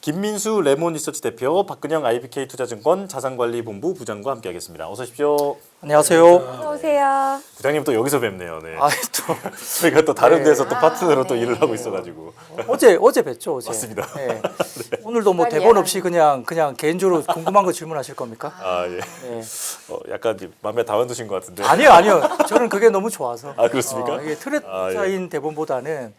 김민수 레몬리서치 대표, 박근영 IBK 투자증권 자산관리본부 부장과 함께하겠습니다. 어서 오십시오. 안녕하세요. 어서 오세요. 부장님 또 여기서 뵙네요. 네. 또 저희가 또 다른 네. 데서 또 파트너로 또 네. 일을 하고 있어가지고. 어제 뵀죠, 어제. 맞습니다. 네. 오늘도 뭐 대본 없이 그냥 개인적으로 궁금한 거 질문하실 겁니까? 아 예. 네. 약간 마음에 담아두신 것 같은데. 아니요. 저는 그게 너무 좋아서. 아, 그렇습니까? 이게 트레타인 대본보다는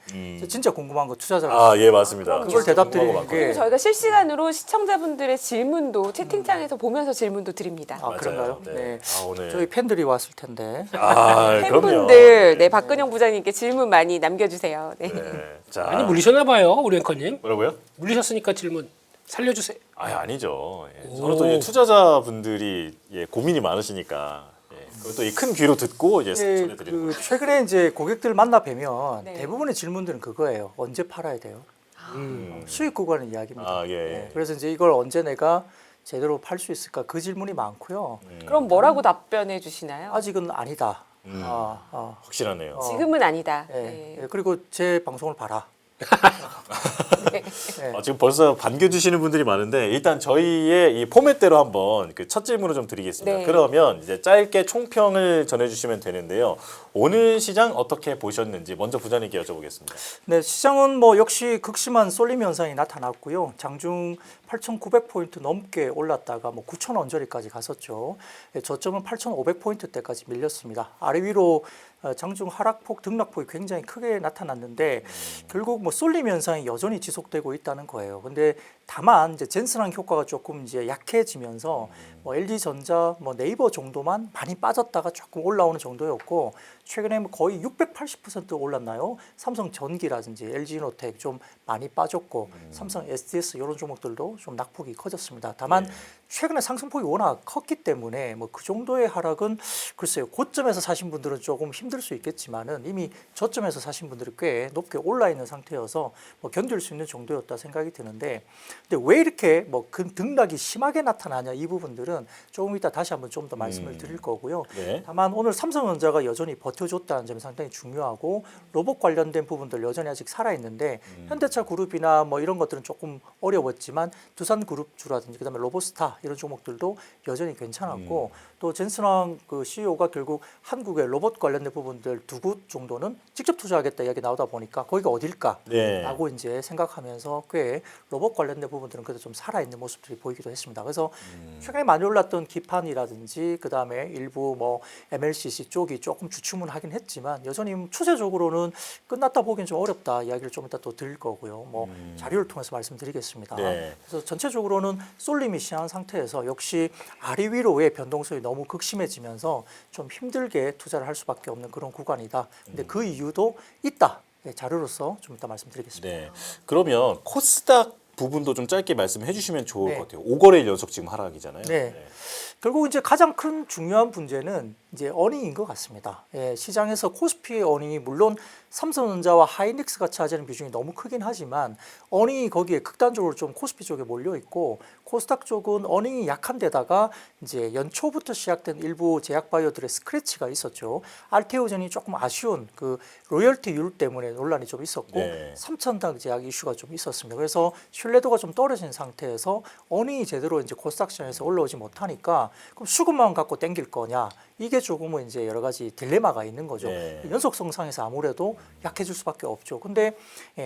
진짜 궁금한 거 투자자가 아 예 맞습니다. 그걸 대답드리는 궁금한 거 게 그리고 저희가 실시간으로 시청자분들의 질문도 채팅창에서 보면서 질문도 드립니다. 아, 그런가요? 네. 네. 아 오늘. 저희 팬들이 왔을 텐데. 아 그럼요. 팬분들, 네, 박근영 부장님께 질문 많이 남겨주세요. 네. 네. 자. 많이 물리셨나 봐요, 우리 앵커님. 뭐라고요? 물리셨으니까 질문 살려주세요. 아니죠. 예. 저는 또 이제 투자자분들이 고민이 많으시니까 또 이 큰 귀로 듣고 이제 전해드리는 거예요. 최근에 이제 고객들 만나 뵈면 네. 대부분의 질문들은 그거예요. 언제 팔아야 돼요? 수익 구간의 이야기입니다. 아, 예. 네. 그래서 이제 이걸 언제 내가 제대로 팔 수 있을까? 그 질문이 많고요. 그럼 뭐라고 답변해 주시나요? 아직은 아니다. 확실하네요. 지금은 아니다. 네. 네. 네. 그리고 제 방송을 봐라. 네. 지금 벌써 반겨주시는 분들이 많은데 일단 저희의 이 포맷대로 한번 그 첫 질문을 좀 드리겠습니다. 네. 그러면 이제 짧게 총평을 전해주시면 되는데요. 오늘 시장 어떻게 보셨는지 먼저 부장님께 여쭤보겠습니다. 네, 시장은 뭐 역시 극심한 쏠림 현상이 나타났고요. 장중 8,900포인트 넘게 올랐다가 뭐 9,000 언저리까지 갔었죠. 저점은 8,500포인트대까지 밀렸습니다. 아래 위로 장중 하락폭, 등락폭이 굉장히 크게 나타났는데 결국 뭐 쏠림 현상이 여전히 지속되고 있다는 거예요. 근데 다만 이제 젠슨항 효과가 조금 이제 약해지면서 뭐 LG전자, 뭐 네이버 정도만 많이 빠졌다가 조금 올라오는 정도였고 최근에 뭐 거의 680% 올랐나요? 삼성전기라든지 LG노텍 좀 많이 빠졌고 삼성 SDS 이런 종목들도 좀 낙폭이 커졌습니다. 다만 최근에 상승폭이 워낙 컸기 때문에 뭐 그 정도의 하락은 글쎄요. 고점에서 사신 분들은 조금 힘들 수 있겠지만은 이미 저점에서 사신 분들이 꽤 높게 올라 있는 상태여서 뭐 견딜 수 있는 정도였다 생각이 드는데 근데 왜 이렇게 뭐 등락이 심하게 나타나냐 이 부분들은 조금 이따 다시 한번 좀 더 말씀을 드릴 거고요. 네. 다만 오늘 삼성전자가 여전히 버텨줬다는 점이 상당히 중요하고 로봇 관련된 부분들 여전히 아직 살아있는데 현대차 그룹이나 뭐 이런 것들은 조금 어려웠지만 두산그룹주라든지 그다음에 로보스타 이런 종목들도 여전히 괜찮았고 또 젠슨왕 그 CEO가 결국 한국의 로봇 관련된 부분들 두 곳 정도는 직접 투자하겠다 이야기 나오다 보니까 거기가 어딜까라고 이제 생각하면서 꽤 로봇 관련된 부분들은 그래도 좀 살아있는 모습들이 보이기도 했습니다. 그래서 최근에 많이 올랐던 기판이라든지 그 다음에 일부 뭐 MLCC 쪽이 조금 주춤은 했지만 여전히 추세적으로는 끝났다 보기엔 좀 어렵다 이야기를 좀 이따 또 드릴 거고요. 뭐 자료를 통해서 말씀드리겠습니다. 네. 그래서 전체적으로는 쏠림이 심한 상태에서 역시 아래 위로의 변동성이 너무 극심해지면서 좀 힘들게 투자를 할 수밖에 없는 그런 구간이다. 근데 그 이유도 있다. 네, 자료로서 좀 이따 말씀드리겠습니다. 네. 그러면 코스닥 부분도 좀 짧게 말씀해 주시면 좋을 네. 것 같아요. 5거래일 연속 지금 하락이잖아요. 네. 결국 이제 가장 큰 중요한 문제는 이제 어닝인 것 같습니다. 시장에서 코스피의 어닝이 물론 삼성전자와 하이닉스가 차지하는 비중이 너무 크긴 하지만 어닝이 거기에 극단적으로 좀 코스피 쪽에 몰려 있고 코스닥 쪽은 어닝이 약한 데다가 이제 연초부터 시작된 일부 제약바이오들의 스크래치가 있었죠. 알테오젠이 조금 아쉬운 그 로열티율 때문에 논란이 좀 있었고 네. 삼천당 제약 이슈가 좀 있었습니다. 그래서 신뢰도가 좀 떨어진 상태에서 어닝이 제대로 이제 코스닥 시장에서 올라오지 못하니까 그럼 수급만 갖고 땡길 거냐? 이게 조금은 이제 여러 가지 딜레마가 있는 거죠. 네. 연속성상에서 아무래도 약해질 수밖에 없죠. 근데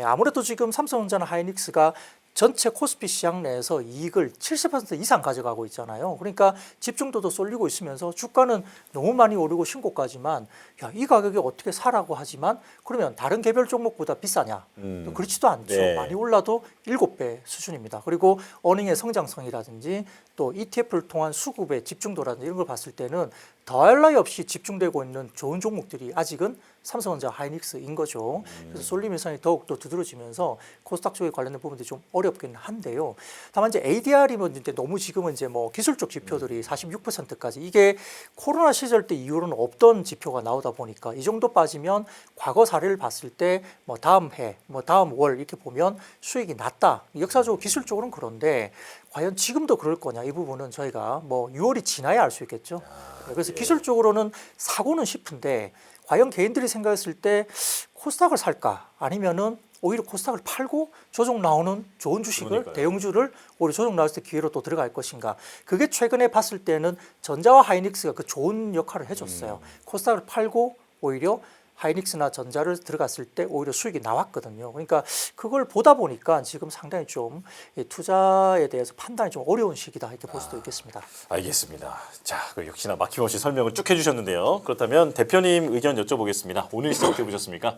아무래도 지금 삼성전자나 하이닉스가 전체 코스피 시장 내에서 이익을 70% 이상 가져가고 있잖아요. 그러니까 집중도도 쏠리고 있으면서 주가는 너무 많이 오르고 신고가지만 야, 이 가격에 어떻게 사라고 하지만 그러면 다른 개별 종목보다 비싸냐? 또 그렇지도 않죠. 네. 많이 올라도 7배 수준입니다. 그리고 어닝의 성장성이라든지 또 ETF를 통한 수급의 집중도라든지 이런 걸 봤을 때는 더할 나위 없이 집중되고 있는 좋은 종목들이 아직은 삼성전자, 하이닉스인 거죠. 그래서 쏠림 현상이 더욱더 두드러지면서 코스닥 쪽에 관련된 부분들이 좀 어렵긴 한데요. 다만 이제 ADR이 문제인데 너무 지금은 이제 뭐 기술적 지표들이 46%까지 이게 코로나 시절 때 이후로는 없던 지표가 나오다 보니까 이 정도 빠지면 과거 사례를 봤을 때 뭐 다음 해, 뭐 다음 월 이렇게 보면 수익이 낮다. 역사적으로 기술적으로는 그런데 과연 지금도 그럴 거냐 이 부분은 저희가 뭐 6월이 지나야 알 수 있겠죠. 그래서 기술적으로는 사고는 싶은데 과연 개인들이 생각했을 때 코스닥을 살까 아니면은 오히려 코스닥을 팔고 조정 나오는 좋은 주식을 그러니까요. 대형주를 오히려 조정 나왔을 때 기회로 또 들어갈 것인가. 그게 최근에 봤을 때는 전자와 하이닉스가 그 좋은 역할을 해줬어요. 코스닥을 팔고 오히려 하이닉스나 전자를 들어갔을 때 오히려 수익이 나왔거든요. 그러니까 그걸 보다 보니까 지금 상당히 좀 투자에 대해서 판단이 좀 어려운 시기다 이렇게 볼 수도 있겠습니다. 알겠습니다. 자, 그 역시나 막힘없이 설명을 쭉 해주셨는데요. 그렇다면 대표님 의견 여쭤보겠습니다. 오늘 시장 어떻게 보셨습니까?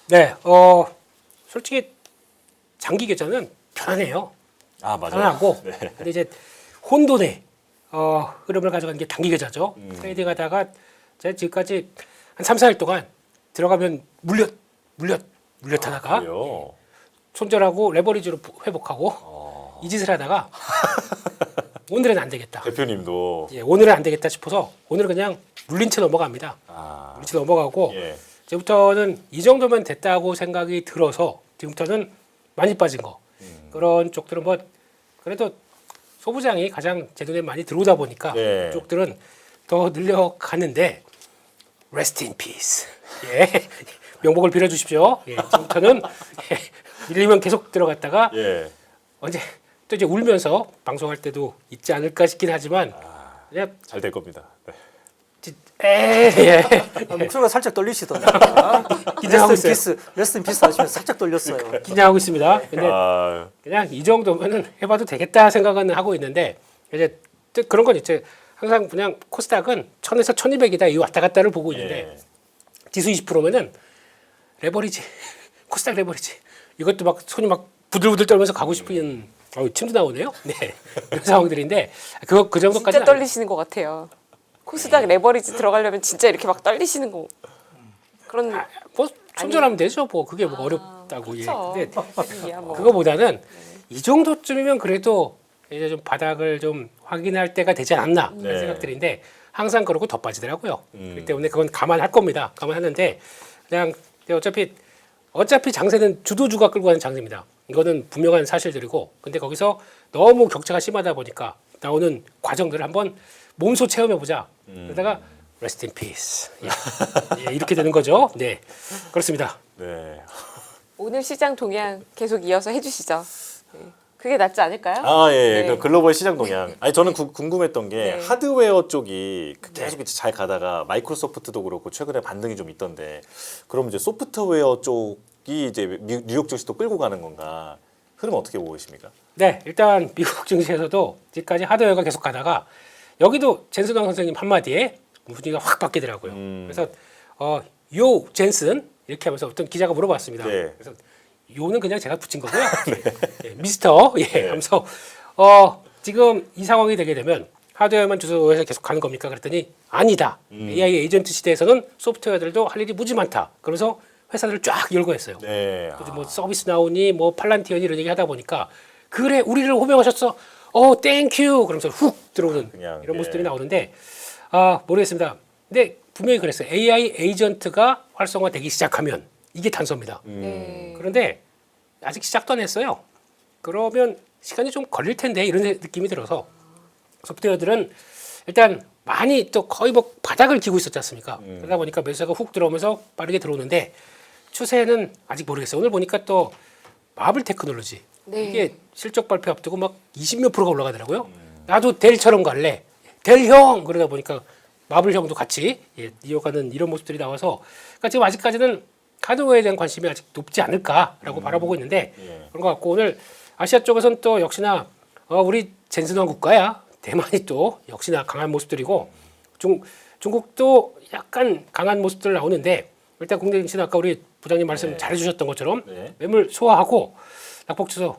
네, 솔직히 장기 계좌는 편안해요. 아, 맞아요. 편안하고. 네. 근데 이제 혼돈의 흐름을 가져가는 게 단기 계좌죠. 트레이딩하다가 제가 지금까지 한 3, 4일 동안 들어가면 물렸다가 그래요. 손절하고 레버리지로 회복하고 이 짓을 하다가 오늘은 안 되겠다. 대표님도 예, 오늘은 안 되겠다 싶어서 오늘은 그냥 물린 채 넘어갑니다. 아, 물린 채 넘어가고 예. 이제부터는 이 정도면 됐다고 생각이 들어서 지금부터는 많이 빠진 거 그런 쪽들은 뭐 그래도 소부장이 가장 제 눈에 많이 들어오다 보니까 네. 그쪽들은 더 늘려가는데 Rest in peace. 예. 명복을 빌어주십시오. 예. 지금부터는 밀리면 계속 들어갔다가 예. 언제 또 이제 울면서 방송할 때도 있지 않을까 싶긴 하지만 그냥 잘 될 겁니다. 네. 예. 목소리가 살짝 떨리시던데. 긴장하고 있어요. 레스팅 피스 하시면서 살짝 떨렸어요. 긴장하고 있습니다. 근데 아, 그냥 이 정도면은 해봐도 되겠다 생각은 하고 있는데 이제 또 그런 건 있죠. 항상 그냥 코스닥은 1000에서 1200이다 이 왔다 갔다를 보고 있는데 예. 지수 20%면은 레버리지 코스닥 레버리지 이것도 막 손이 막 부들부들 떨면서 가고 싶은 침도 나오네요. 네 이런 상황들인데 그 진짜 정도까지는 떨리시는 것 같아요. 코스닥 레버리지 들어가려면 진짜 이렇게 막 떨리시는 거. 그런 뭐 손절하면 되죠. 뭐 그게 뭐 어렵다고 그쵸. 예. 근데 이야, 뭐. 그거보다는 이 정도쯤이면 그래도 이제 좀 바닥을 좀 확인할 때가 되지 않았나 네. 그런 생각들인데 항상 그러고 더 빠지더라고요. 그렇기 때문에 그건 감안할 겁니다. 감안하는데 그냥 어차피 장세는 주도주가 끌고 가는 장세입니다. 이거는 분명한 사실들이고 근데 거기서 너무 격차가 심하다 보니까 나오는 과정들을 한번 몸소 체험해 보자. 그러다가 Rest in peace. 예, 이렇게 되는 거죠. 네, 그렇습니다. 네. 오늘 시장 동향 계속 이어서 해주시죠. 네. 그게 낫지 않을까요? 아, 예. 네. 그 글로벌 시장 동향. 아니 저는 궁금했던 게 네. 하드웨어 쪽이 계속 이제 잘 가다가 마이크로소프트도 그렇고 최근에 반등이 좀 있던데 그럼 이제 소프트웨어 쪽이 이제 뉴욕 증시 또 끌고 가는 건가? 흐름 어떻게 보고 계십니까? 네, 일단 미국 증시에서도 지금까지 하드웨어가 계속 가다가 여기도 젠슨왕 선생님 한마디에 분위기가 확 바뀌더라고요. 그래서 요 젠슨 이렇게 하면서 어떤 기자가 물어봤습니다. 네. 그래서 요는 그냥 제가 붙인 거고요. 예, 미스터 하면서 지금 이 상황이 되게 되면 하드웨어만 주소해서 계속 가는 겁니까? 그랬더니 아니다. AI 에이전트 시대에서는 소프트웨어들도 할 일이 무지 많다. 그러면서 회사들을 쫙 열고 했어요. 네. 그래서 뭐 서비스 나오니 뭐 팔란티언이 이런 얘기 하다 보니까 그래 우리를 호명하셨어. 땡큐 그러면서 훅 들어오는 그냥, 이런 예. 모습들이 나오는데 모르겠습니다. 근데 분명히 그랬어요. AI 에이전트가 활성화되기 시작하면 이게 단서입니다. 네. 그런데 아직 시작도 안 했어요. 그러면 시간이 좀 걸릴 텐데 이런 느낌이 들어서 소프트웨어들은 일단 많이 또 거의 뭐 바닥을 기고 있었지 않습니까? 그러다 보니까 매수세가 훅 들어오면서 빠르게 들어오는데 추세는 아직 모르겠어요. 오늘 보니까 또 마블 테크놀로지 네. 이게 실적 발표 앞두고 막 20몇 %가 올라가더라고요. 나도 델처럼 갈래. 델형 그러다 보니까 마블 형도 같이 이어가는 이런 모습들이 나와서 그러니까 지금 아직까지는 하드웨어에 대한 관심이 아직 높지 않을까라고 바라보고 있는데 예. 그런 것 같고 오늘 아시아 쪽에서는 또 역시나 우리 젠슨왕 국가야 대만이 또 역시나 강한 모습들이고 중국도 약간 강한 모습들 나오는데 일단 국내 증시는 아까 우리 부장님 말씀 잘해주셨던 것처럼 네. 매물 소화하고 낙폭 주소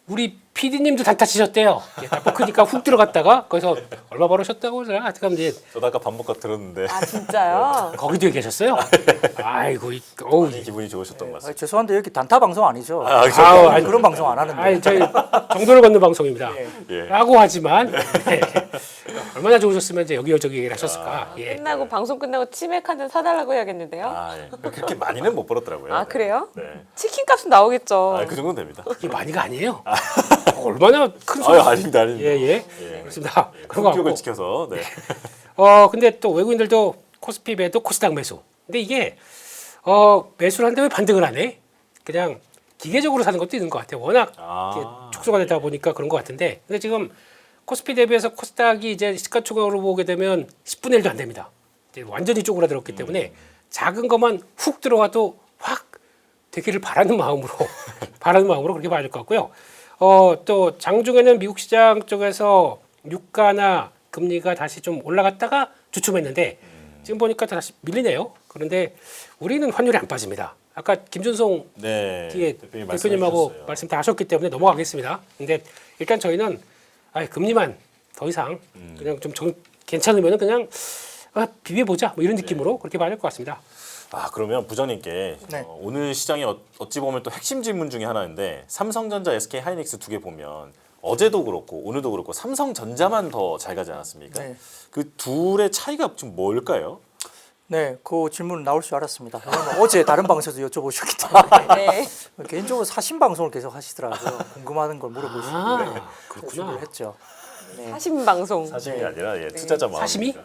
우리 PD님도 단타 치셨대요. 낙폭 크니까 훅 들어갔다가 거기서 얼마 벌으셨다고 제가 하여튼 이제 저도 아까 반복가 들었는데 아 진짜요? 거기도 계셨어요. 아이고 어우 많이 기분이 좋으셨던 것 같습니다. 죄송한데 여기 단타 방송 아니죠? 그렇죠. 아유, 그런 방송 안 하는데. 아니 저희 정도를 걷는 방송입니다. 예. 라고 하지만 얼마나 좋으셨으면 이제 여기저기 얘기를 하셨을까. 예. 끝나고 방송 끝나고 치맥 한 잔 사달라고 해야겠는데요. 아, 예. 그렇게 많이는 못 벌었더라고요. 아 그래요? 네. 치킨 값은 나오겠죠. 아, 그 정도는 됩니다. 이게 많이가 아니에요. 얼마나 큰 아유, 아닙니다, 아닙니다. 예예. 예. 그렇습니다. 그런 거 품격을 같고. 지켜서 네. 근데 또 외국인들도 코스피 매도 코스닥 매수. 근데 이게 매수를 하는데 왜 반등을 안 해? 그냥 기계적으로 사는 것도 있는 것 같아요. 워낙 아. 이게 축소가 되다 보니까 그런 것 같은데, 근데 지금 코스피 대비해서 코스닥이 이제 시가총액으로 보게 되면 10분의 1도 안 됩니다. 이제 완전히 쪼그라들었기 때문에 작은 것만 훅 들어와도 확 되기를 바라는 마음으로 바라는 마음으로 그렇게 봐야 될 것 같고요. 또 장중에는 미국 시장 쪽에서 유가나 금리가 다시 좀 올라갔다가 주춤했는데 지금 보니까 다시 밀리네요. 그런데 우리는 환율이 안 빠집니다. 아까 김준송 네. 뒤에 대표님 대표님하고 말씀해주셨어요. 말씀 다 하셨기 때문에 넘어가겠습니다. 근데 일단 저희는 금리만 더 이상 그냥 좀 괜찮으면은 그냥 비벼보자 뭐 이런 느낌으로 그렇게 봐야 될 것 같습니다. 그러면 부장님께 네. 오늘 시장이 어찌 보면 또 핵심 질문 중에 하나인데 삼성전자, SK 하이닉스 두 개 보면 어제도 그렇고 오늘도 그렇고 삼성전자만 더 잘 가지 않았습니까? 네. 그 둘의 차이가 좀 뭘까요? 네, 그 질문 나올 줄 알았습니다. 왜냐면 어제 다른 방송에서 여쭤보셨기 때문에 네. 개인적으로 사신 방송을 계속 하시더라고요. 궁금한 걸 물어보시고 그렇구나. 준비를 했죠. 사심 방송. 사심이 네. 아니라 투자자 마음. 사심이?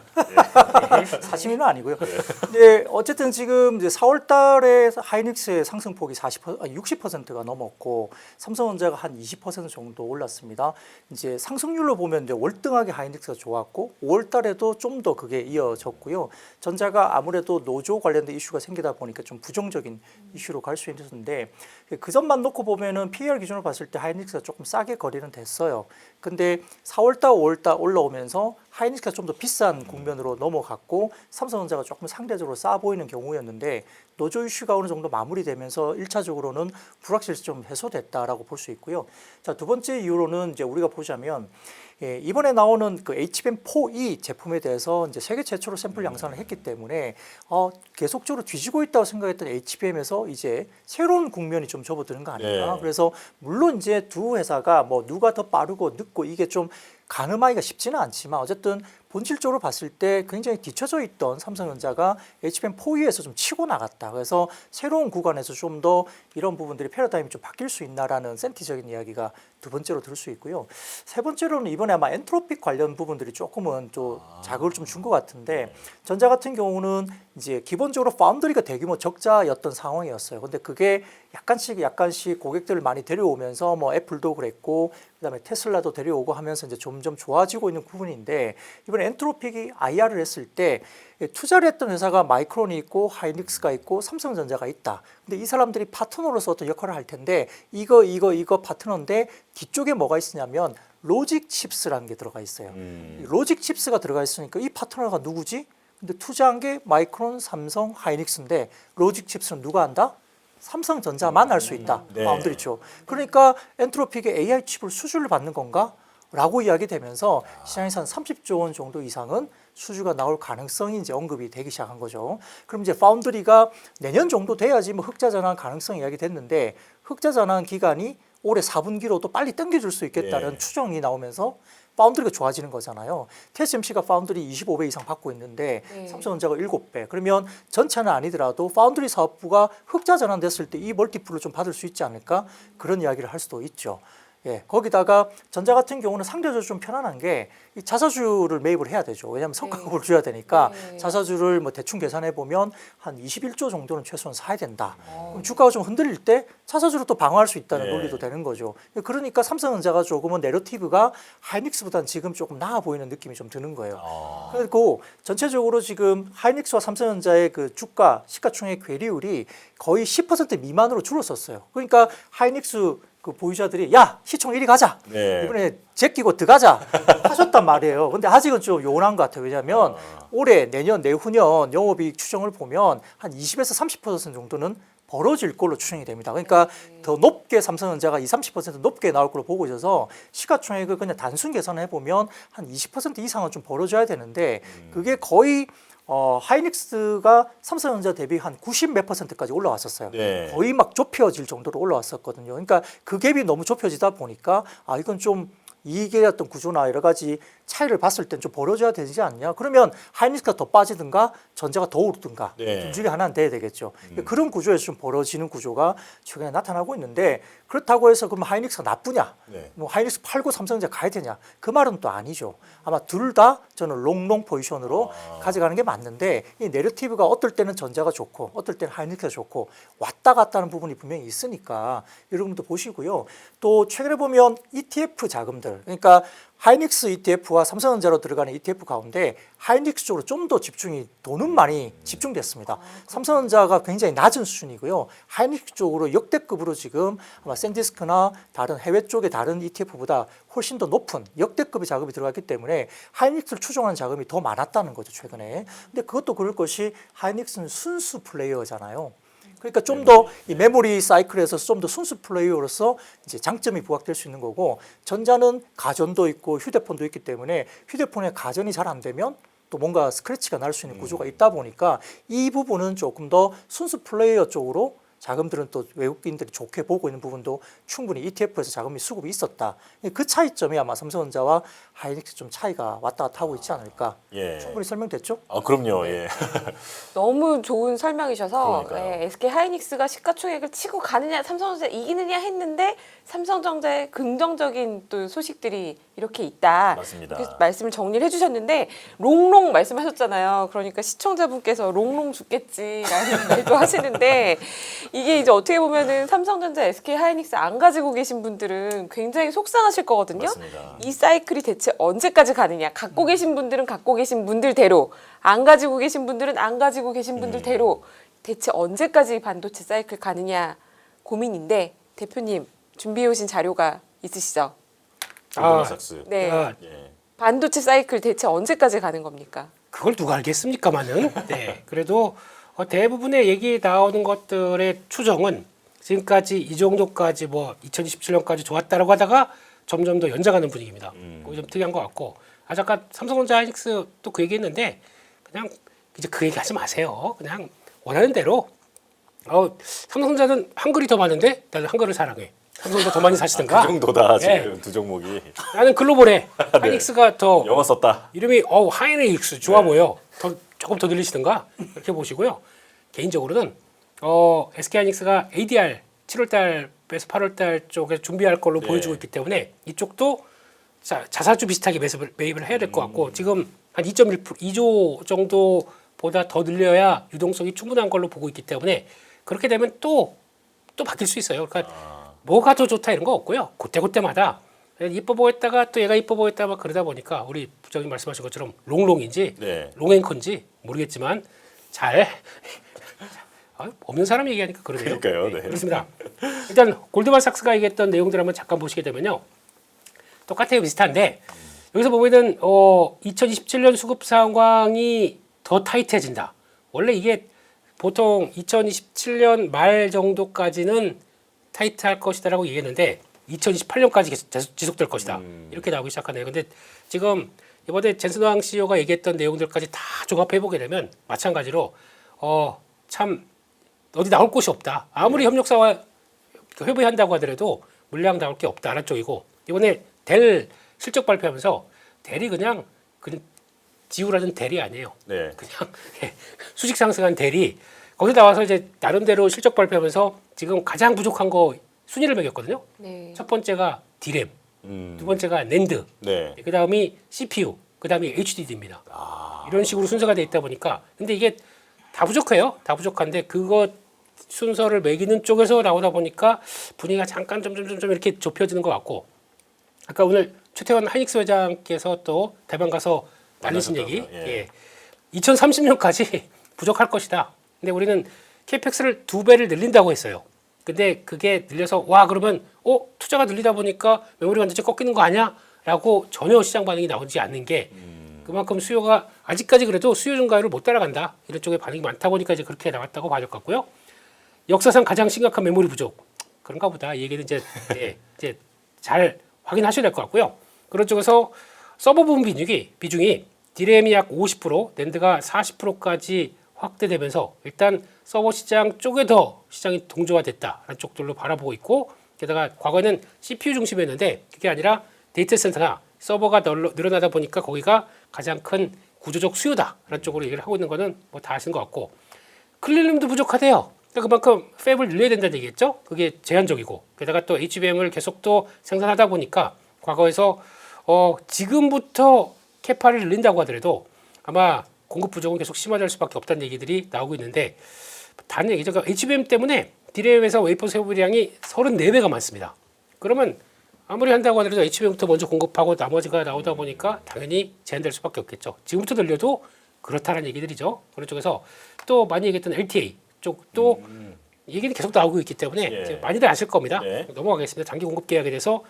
사심위는 아니고요. 근데 어쨌든 지금 이제 4월달에 하이닉스의 상승폭이 60%가 넘었고 삼성전자가 한 20% 정도 올랐습니다. 이제 상승률로 보면 이제 월등하게 하이닉스가 좋았고 5월달에도 좀 더 그게 이어졌고요. 전자가 아무래도 노조 관련된 이슈가 생기다 보니까 좀 부정적인 이슈로 갈 수 있는데 그 점만 놓고 보면은 PER 기준으로 봤을 때 하이닉스가 조금 싸게 거래는 됐어요. 근데 4월달, 5월달 올라오면서 하이닉스가 좀 더 비싼 국면으로 넘어갔고 삼성전자가 조금 상대적으로 싸 보이는 경우였는데 노조 이슈가 어느 정도 마무리되면서 1차적으로는 불확실성이 좀 해소됐다라고 볼 수 있고요. 자, 두 번째 이유로는 이제 우리가 보자면 이번에 나오는 그 HBM4E 제품에 대해서 이제 세계 최초로 샘플 양산을 했기 때문에 계속적으로 뒤지고 있다고 생각했던 HBM에서 이제 새로운 국면이 좀 접어드는 거 아닌가. 네. 그래서 물론 이제 두 회사가 뭐 누가 더 빠르고 늦고 이게 좀 가늠하기가 쉽지는 않지만 어쨌든 본질적으로 봤을 때 굉장히 뒤처져 있던 삼성전자가 HBM4E에서 좀 치고 나갔다. 그래서 새로운 구간에서 좀 더 이런 부분들이 패러다임이 좀 바뀔 수 있나라는 센티적인 이야기가 두 번째로 들을 수 있고요. 세 번째로는 이번에 아마 엔트로픽 관련 부분들이 조금은 또 자극을 좀 준 것 같은데 전자 같은 경우는 이제 기본적으로 파운드리가 대규모 적자였던 상황이었어요. 근데 그게 약간씩 고객들을 많이 데려오면서 뭐 애플도 그랬고 그다음에 테슬라도 데려오고 하면서 이제 점점 좋아지고 있는 부분인데 이번에 엔트로픽이 IR을 했을 때 투자를 했던 회사가 마이크론이 있고 하이닉스가 있고 삼성전자가 있다. 근데 이 사람들이 파트너로서 어떤 역할을 할 텐데 이거 파트너인데 뒤쪽에 뭐가 있으냐면 로직 칩스라는 게 들어가 있어요. 이 로직 칩스가 들어가 있으니까 이 파트너가 누구지? 근데 투자한 게 마이크론, 삼성, 하이닉스인데 로직 칩스는 누가 한다? 삼성전자만 할 수 있다. 네. 마음들이죠. 그러니까 엔트로픽의 AI 칩을 수주를 받는 건가? 라고 이야기되면서 시장에서 한 30조 원 정도 이상은 수주가 나올 가능성이 이제 언급이 되기 시작한 거죠. 그럼 이제 파운드리가 내년 정도 돼야지 뭐 흑자 전환 가능성 이야기됐는데 흑자 전환 기간이 올해 4분기로도 빨리 당겨줄 수 있겠다는 네. 추정이 나오면서 파운드리가 좋아지는 거잖아요. TSMC가 파운드리 25배 이상 받고 있는데 네. 삼성전자가 7배. 그러면 전체는 아니더라도 파운드리 사업부가 흑자 전환됐을 때 이 멀티플을 좀 받을 수 있지 않을까? 그런 이야기를 할 수도 있죠. 예, 거기다가 전자 같은 경우는 상대적으로 좀 편안한 게 이 자사주를 매입을 해야 되죠. 왜냐하면 성과급을 줘야 되니까 네. 자사주를 뭐 대충 계산해 보면 한 21조 정도는 최소한 사야 된다. 그럼 주가가 좀 흔들릴 때 자사주로 또 방어할 수 있다는 네. 논리도 되는 거죠. 그러니까 삼성전자가 조금은 내러티브가 하이닉스보다는 지금 조금 나아 보이는 느낌이 좀 드는 거예요. 그리고 전체적으로 지금 하이닉스와 삼성전자의 그 주가 시가총액 괴리율이 거의 10% 미만으로 줄었었어요. 그러니까 하이닉스 그 보유자들이 야 시총 1위 가자 네. 이번에 제끼고 들어가자 하셨단 말이에요. 근데 아직은 좀 요원한 것 같아요. 왜냐하면 올해 내년 내후년 영업이익 추정을 보면 한 20에서 30% 정도는 벌어질 걸로 추정이 됩니다. 그러니까 더 높게 삼성전자가 30% 높게 나올 걸로 보고 있어서 시가총액을 그냥 단순 계산을 해보면 한 20% 이상은 좀 벌어져야 되는데 그게 거의 하이닉스가 삼성전자 대비 한 90 몇 %까지 올라왔었어요. 네. 거의 막 좁혀질 정도로 올라왔었거든요. 그러니까 그 갭이 너무 좁혀지다 보니까 이건 좀 이익의 어떤 구조나 여러 가지 차이를 봤을 땐 좀 벌어져야 되지 않냐? 그러면 하이닉스가 더 빠지든가 전자가 더 오르든가 네. 둘 중에 하나는 돼야 되겠죠. 그런 구조에서 좀 벌어지는 구조가 최근에 나타나고 있는데 그렇다고 해서 그럼 하이닉스가 나쁘냐? 네. 뭐 하이닉스 팔고 삼성전자 가야 되냐? 그 말은 또 아니죠. 아마 둘 다 저는 롱롱 포지션으로 가져가는 게 맞는데 이 내러티브가 어떨 때는 전자가 좋고 어떨 때는 하이닉스가 좋고 왔다 갔다 하는 부분이 분명히 있으니까 여러분도 보시고요. 또 최근에 보면 ETF 자금들 그러니까 하이닉스 ETF와 삼성전자로 들어가는 ETF 가운데 하이닉스 쪽으로 좀 더 집중이 돈은 많이 집중됐습니다. 삼성전자가 굉장히 낮은 수준이고요. 하이닉스 쪽으로 역대급으로 지금 아마 샌디스크나 다른 해외 쪽의 다른 ETF보다 훨씬 더 높은 역대급의 자금이 들어갔기 때문에 하이닉스를 추종하는 자금이 더 많았다는 거죠 최근에. 근데 그것도 그럴 것이 하이닉스는 순수 플레이어잖아요. 그러니까 좀 더 이 메모리 사이클에서 좀 더 순수 플레이어로서 이제 장점이 부각될 수 있는 거고 전자는 가전도 있고 휴대폰도 있기 때문에 휴대폰에 가전이 잘 안 되면 또 뭔가 스크래치가 날 수 있는 구조가 있다 보니까 이 부분은 조금 더 순수 플레이어 쪽으로 자금들은 또 외국인들이 좋게 보고 있는 부분도 충분히 ETF에서 자금이 수급이 있었다. 그 차이점이 아마 삼성전자와 하이닉스 좀 차이가 왔다 갔다 하고 있지 않을까. 예. 충분히 설명됐죠? 아 그럼요. 예. 너무 좋은 설명이셔서 그러니까요. SK 하이닉스가 시가총액을 치고 가느냐 삼성전자 이기느냐 했는데 삼성전자의 긍정적인 또 소식들이 이렇게 있다. 맞습니다. 이렇게 말씀을 정리를 해주셨는데 롱롱 말씀하셨잖아요. 그러니까 시청자분께서 롱롱 죽겠지라는 말도 하시는데 이게 이제 어떻게 보면은 삼성전자, SK 하이닉스 안 가지고 계신 분들은 굉장히 속상하실 거거든요. 맞습니다. 이 사이클이 대체 언제까지 가느냐. 갖고 계신 분들은 갖고 계신 분들대로, 안 가지고 계신 분들은 안 가지고 계신 분들대로 대체 언제까지 반도체 사이클 가느냐 고민인데 대표님 준비해 오신 자료가 있으시죠? 골드만삭스. 네. 아, 예. 반도체 사이클 대체 언제까지 가는 겁니까? 그걸 누가 알겠습니까마는. 네. 그래도 대부분의 얘기 나오는 것들의 추정은 지금까지 이 정도까지 뭐 2027년까지 좋았다라고 하다가 점점 더 연장하는 분위기입니다. 그게 좀 특이한 것 같고. 아 잠깐 삼성전자 하이닉스 또 그 얘기했는데 그냥 이제 그 얘기 하지 마세요. 그냥 원하는 대로. 삼성전자는 한글이 더 많은데 나는 한글을 사랑해. 삼성전자 더 많이 사시든가. 그 정도다 네. 지금 두 종목이. 나는 글로벌에 하이닉스가 더 영어 썼다. 이름이 하이닉스 좋아 보여. 조금 더 늘리시든가 이렇게 보시고요. 개인적으로는 SK 하이닉스가 ADR 7월달 에서 8월달 쪽에 준비할 걸로 네. 보여주고 있기 때문에 이쪽도 자사주 비슷하게 매입을 해야 될 것 같고 지금 한 2.1% 2조 정도보다 더 늘려야 유동성이 충분한 걸로 보고 있기 때문에 그렇게 되면 또 바뀔 수 있어요. 그러니까 뭐가 더 좋다 이런 거 없고요. 그때마다 이뻐 보였다가 또 얘가 이뻐 보였다 막 그러다 보니까 우리 부장님 말씀하신 것처럼 롱롱인지 네. 롱앤컨지 모르겠지만 잘 없는 사람 얘기하니까 그러네요. 그러니까요. 네. 그렇습니다. 일단 골드만삭스가 얘기했던 내용들 한번 잠깐 보시게 되면요. 똑같아요. 비슷한데 여기서 보면은 2027년 수급 상황이 더 타이트해진다. 원래 이게 보통 2027년 말 정도까지는 타이트할 것이다라고 얘기했는데 2028년까지 계속 지속될 것이다. 이렇게 나오기 시작하네요. 근데 지금 이번에 젠슨 왕 CEO가 얘기했던 내용들까지 다 종합해 보게 되면 마찬가지로 참 어디 나올 곳이 없다. 아무리 협력사와 협의한다고 하더라도 물량 나올 게 없다라는 쪽이고 이번에 델 실적 발표하면서 델이 그냥 지우라는 델이 아니에요. 네. 그냥 수직 상승한 델이 거기서 나와서 이제 나름대로 실적 발표하면서 지금 가장 부족한 거 순위를 매겼거든요. 네. 첫 번째가 디램, 두 번째가 낸드, 네. 그 다음이 CPU, 그 다음이 HDD입니다. 이런 식으로 순서가 돼 있다 보니까 근데 이게 다 부족해요. 다 부족한데 그거 순서를 매기는 쪽에서 나오다 보니까 분위기가 잠깐 좀 이렇게 좁혀지는 것 같고 아까 오늘 최태원 하이닉스 회장께서 또 대만 가서 날리신 얘기 만나셨다고요? 예. 2030년까지 부족할 것이다. 근데 우리는 캐펙스를 2배를 늘린다고 했어요. 근데 그게 늘려서 그러면 투자가 늘리다 보니까 메모리 반도체 꺾이는 거 아니야? 라고 전혀 시장 반응이 나오지 않는 게 그만큼 수요가 아직까지 그래도 수요 증가율을 못 따라간다. 이런 쪽에 반응이 많다 보니까 이제 그렇게 나왔다고 봐야 될 것 같고요. 역사상 가장 심각한 메모리 부족. 그런가 보다. 이 얘기는 이제 잘 확인하셔야 될 것 같고요. 그런 쪽에서 서버 부분 비중이 디램이 약 50%, 낸드가 40%까지 확대되면서 일단 서버 시장 쪽에 더 시장이 동조화됐다라는 쪽들로 바라보고 있고 게다가 과거에는 CPU 중심이었는데 그게 아니라 데이터 센터나 서버가 늘어나다 보니까 거기가 가장 큰 구조적 수요다라는 쪽으로 얘기를 하고 있는 거는 뭐 다 아시는 것 같고 클린룸도 부족하대요. 그러니까 그만큼 팹을 늘려야 된다는 얘기겠죠. 그게 제한적이고 게다가 또 HBM을 계속 또 생산하다 보니까 과거에서 지금부터 캐파를 늘린다고 하더라도 아마 공급 부족은 계속 심화될 수밖에 없다는 얘기들이 나오고 있는데 다른 얘기죠. 그러니까 HBM 때문에 디램에서 웨이퍼 세포량이 34배가 많습니다. 그러면 아무리 한다고 하더라도 HBM부터 먼저 공급하고 나머지가 나오다 보니까 당연히 제한될 수밖에 없겠죠. 지금부터 늘려도 그렇다는 얘기들이죠. 그런 쪽에서 또 많이 얘기했던 LTA 쪽도 얘기는 계속 나오고 있기 때문에 예. 이제 많이들 아실 겁니다. 예. 넘어가겠습니다. 장기 공급 계약에 대해서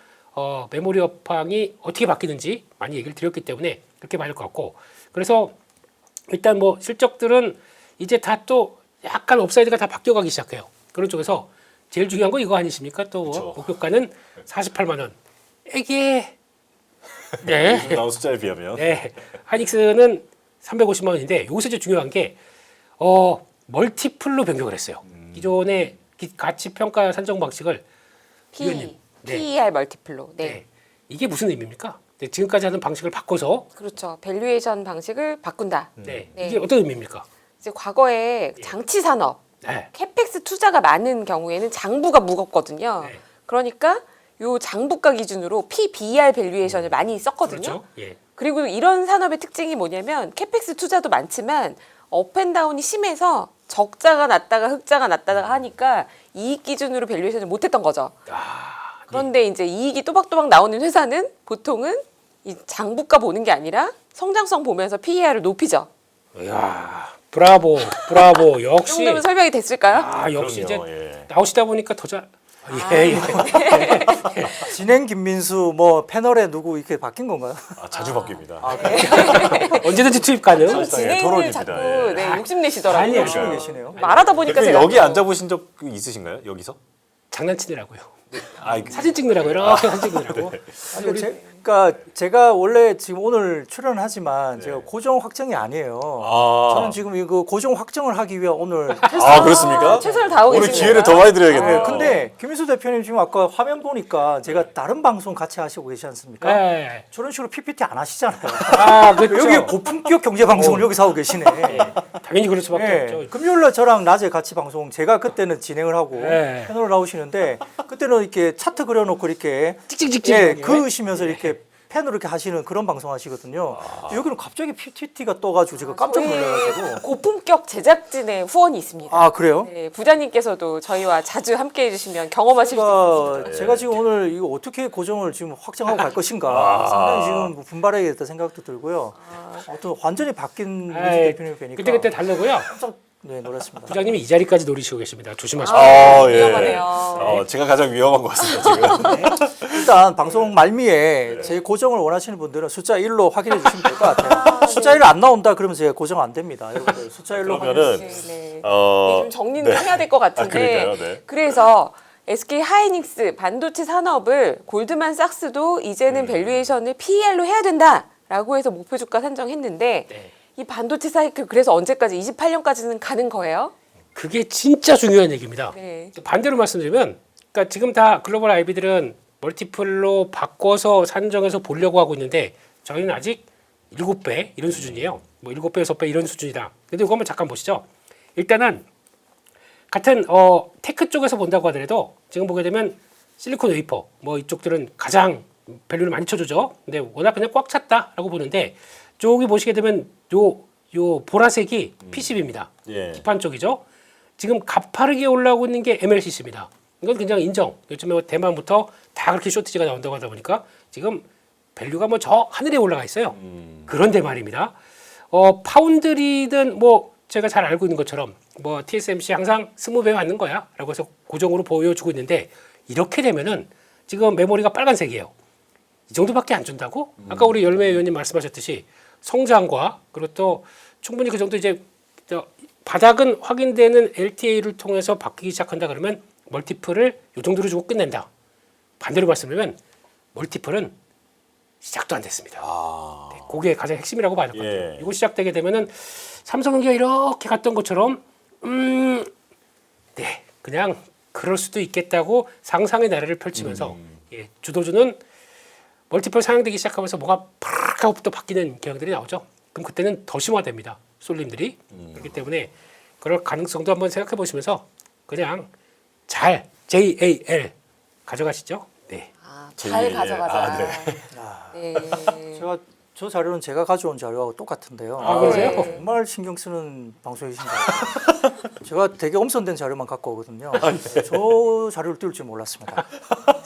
메모리 업황이 어떻게 바뀌는지 많이 얘기를 드렸기 때문에 그렇게 봐야 될 것 같고 그래서 일단 뭐 실적들은 이제 다 또 약간 업사이드가 다 바뀌어가기 시작해요. 그런 쪽에서 제일 중요한 거 이거 아니십니까? 또 그쵸. 목표가는 48만 원. 이게 네. 요즘 나온 숫자에 비하면 네. 하이닉스는 350만 원인데 여기서 이제 중요한 게 멀티플로 변경을 했어요. 기존의 가치 평가 산정 방식을 위원님. 네. PER 멀티플로. 네. 네. 이게 무슨 의미입니까? 네, 지금까지 하는 방식을 바꿔서 그렇죠. 밸류에이션 방식을 바꾼다. 네. 네. 이게 어떤 의미입니까? 이제 과거에 장치 산업, 네. 캐펙스 투자가 많은 경우에는 장부가 무겁거든요. 네. 그러니까 요 장부가 기준으로 PBR 밸류에이션을 많이 썼거든요. 그렇죠. 예. 그리고 이런 산업의 특징이 뭐냐면 캐펙스 투자도 많지만 업앤다운이 심해서 적자가 났다가 흑자가 났다가 하니까 이익 기준으로 밸류에이션을 못했던 거죠. 그런데 이제 이익이 또박또박 나오는 회사는 보통은 이 장부가 보는 게 아니라 성장성 보면서 PER을 높이죠. 이야, 브라보, 브라보. 이 역시. 정도면 설명이 됐을까요? 아, 역시 이제 그럼요, 예. 나오시다 보니까 더 잘. 예, 예. 진행 김민수 뭐 패널에 누구 이렇게 바뀐 건가요? 자주 바뀝니다. 언제든지 투입 가능. 사실상 진행을 토론입니다. 자꾸 예. 네, 욕심내시더라고요. 아니에요. 열심히 계시네요. 말하다 보니까 대표님 제가 여기 앉아보신 적 있으신가요? 여기서? 장난치느라고요. 아, 사진 찍느라고 이렇게 사진 찍느라고. 아니, 그러니까 제가 원래 지금 오늘 출연하지만 제가 고정 확정이 아니에요. 아. 저는 지금 이거 고정 확정을 하기 위해 오늘 아, 그렇습니까? 최선을 다하고 오늘 계신 기회를 건가요? 더 많이 드려야겠네요. 네, 근데 김민수 대표님 지금 아까 화면 보니까 제가 다른 방송 같이 하시고 계시지 않습니까? 네. 저런 식으로 PPT 안 하시잖아요. 아, 그렇죠. 여기 고품격 경제 방송을 여기서 하고 계시네. 당연히 그럴 수밖에 네. 없죠. 금요일날 저랑 낮에 같이 방송 제가 그때는 진행을 하고 네. 패널을 나오시는데 그때는 이렇게 차트 그려놓고 이렇게 찍찍찍찍. 예, 그으시면서 이렇게 펜으로 이렇게 하시는 그런 방송 하시거든요. 여기는 갑자기 PPT가 떠가지고 제가 깜짝 놀라가지고. 저희 고품격 제작진의 후원이 있습니다. 아 그래요? 네, 부자님께서도 저희와 자주 함께 해주시면 경험하실 수 있습니다. 제가 지금 오늘 이거 어떻게 고정을 지금 확정하고 갈 것인가 상당히 지금 분발해야겠다 생각도 들고요. 어떤 완전히 바뀐 민수 대표님 뵈니까 그때 다르고요. 깜짝 놀랐습니다. 부장님이 이 자리까지 노리시고 계십니다. 조심하시고. 아, 예. 위험하네요. 제가 가장 위험한 것 같습니다, 지금. 일단 방송 말미에 제 고정을 원하시는 분들은 숫자 1로 확인해 주시면 될 것 같아요. 숫자 1 안 나온다 그러면 제가 고정 안 됩니다. 여러분들 숫자 1로 그러면은, 네, 네. 어, 좀 정리는 해야 될 것 같은데 그러니까요, 네. 그래서 SK 하이닉스 반도체 산업을 골드만삭스도 이제는 밸류에이션을 PER로 해야 된다라고 해서 목표 주가 산정했는데 네. 이 반도체 사이클 그래서 언제까지 28년까지는 가는 거예요? 그게 진짜 중요한 얘기입니다. 네. 반대로 말씀드리면, 그러니까 지금 다 글로벌 IB들은 멀티플로 바꿔서 산정해서 보려고 하고 있는데 저희는 아직 7배 이런 수준이에요. 뭐 7배, 6배 이런 수준이다. 근데 이거 한번 잠깐 보시죠. 일단은 같은 테크 쪽에서 본다고 하더라도 지금 보게 되면 실리콘 웨이퍼 뭐 이쪽들은 가장 밸류를 많이 쳐주죠. 근데 워낙 그냥 꽉 찼다라고 보는데 저기 보시게 되면 요 보라색이 PCB입니다. 예. 기판 쪽이죠. 지금 가파르게 올라오고 있는 게 MLCC입니다. 이건 그냥 인정. 요즘에 대만부터 다 그렇게 쇼티지가 나온다고 하다 보니까 지금 밸류가 뭐 저 하늘에 올라가 있어요. 그런데 말입니다. 파운드리든 뭐 제가 잘 알고 있는 것처럼 뭐 TSMC 항상 20배 맞는 거야 라고 해서 고정으로 보여주고 있는데 이렇게 되면은 지금 메모리가 빨간색이에요. 이 정도밖에 안 준다고? 아까 우리 열매 의원님 말씀하셨듯이 성장과 그리고 또 충분히 그 정도 이제 바닥은 확인되는 LTA를 통해서 바뀌기 시작한다 그러면 멀티플을 이 정도로 주고 끝낸다. 반대로 말씀드리면 멀티플은 시작도 안 됐습니다. 네, 그게 가장 핵심이라고 봐야 될 것 같아요. 예. 이거 시작되게 되면은 삼성전기가 이렇게 갔던 것처럼 네 그냥 그럴 수도 있겠다고 상상의 나래를 펼치면서 예, 주도주는 멀티플 상향되기 시작하면서 뭐가 팍 하고 또 바뀌는 경향들이 나오죠. 그럼 그때는 더 심화됩니다. 쏠림들이. 그렇기 때문에 그럴 가능성도 한번 생각해 보시면서 그냥 잘 JAL 가져가시죠. 네. 잘 JAL. 가져가자. 아, 네. 저 자료는 제가 가져온 자료하고 똑같은데요. 아, 그러세요? 네. 정말 신경 쓰는 방송이신 것 같아요. 제가 되게 엄선된 자료만 갖고 오거든요. 저 자료를 띄울 줄 몰랐습니다.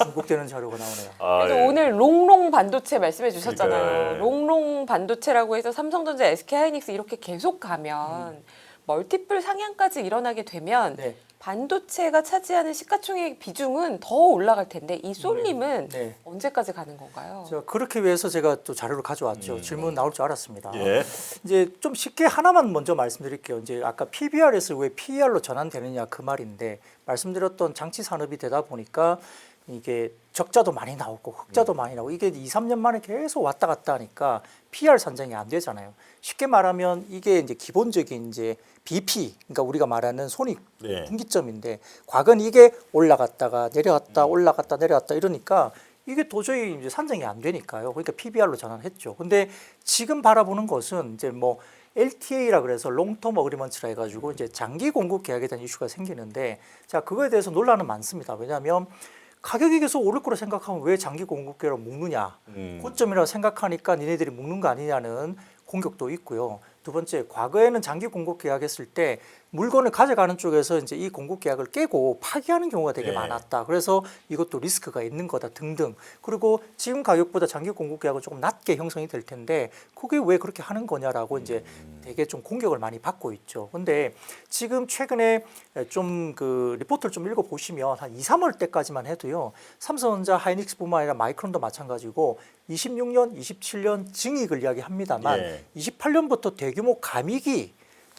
중복되는 자료가 나오네요. 아, 그래도 예. 오늘 롱롱 반도체 말씀해 주셨잖아요. 그러니까요. 예. 롱롱 반도체라고 해서 삼성전자, SK하이닉스 이렇게 계속 가면 멀티플 상향까지 일어나게 되면 네. 반도체가 차지하는 시가총액 비중은 더 올라갈 텐데 이 쏠림은 네. 언제까지 가는 건가요? 자, 그렇게 위해서 제가 또 자료를 가져왔죠. 질문 나올 줄 알았습니다. 예. 이제 좀 쉽게 하나만 먼저 말씀드릴게요. 이제 아까 PBR에서 왜 PER로 전환되느냐 그 말인데 말씀드렸던 장치 산업이 되다 보니까 이게 적자도 많이 나오고 흑자도 많이 나오고 이게 2, 3년 만에 계속 왔다 갔다 하니까 PR 산정이 안 되잖아요. 쉽게 말하면 이게 이제 기본적인 이제 BP, 그러니까 우리가 말하는 손익 네. 분기점인데 과거는 이게 올라갔다가 내려갔다 올라갔다 내려갔다 이러니까 이게 도저히 이제 산정이 안 되니까요. 그러니까 PBR로 전환했죠. 근데 지금 바라보는 것은 이제 뭐 LTA라 그래서 롱텀 어그리먼트라 해가지고 이제 장기 공급 계약에 대한 이슈가 생기는데 자 그거에 대해서 논란은 많습니다. 왜냐하면 가격이 계속 오를 거라 생각하면 왜 장기 공급 계약을 묶느냐? 고점이라고 생각하니까 니네들이 묶는 거 아니냐는 공격도 있고요. 두 번째, 과거에는 장기 공급 계약했을 때 물건을 가져가는 쪽에서 이제 이 공급 계약을 깨고 파기하는 경우가 되게 네. 많았다. 그래서 이것도 리스크가 있는 거다 등등. 그리고 지금 가격보다 장기 공급 계약은 조금 낮게 형성이 될 텐데 그게 왜 그렇게 하는 거냐라고 이제 되게 좀 공격을 많이 받고 있죠. 근데 지금 최근에 좀 그 리포트를 좀 읽어 보시면 한 2, 3월 때까지만 해도요. 삼성전자, 하이닉스뿐만 아니라 마이크론도 마찬가지고 26년, 27년 증익을 이야기합니다만 예. 28년부터 대규모 감익이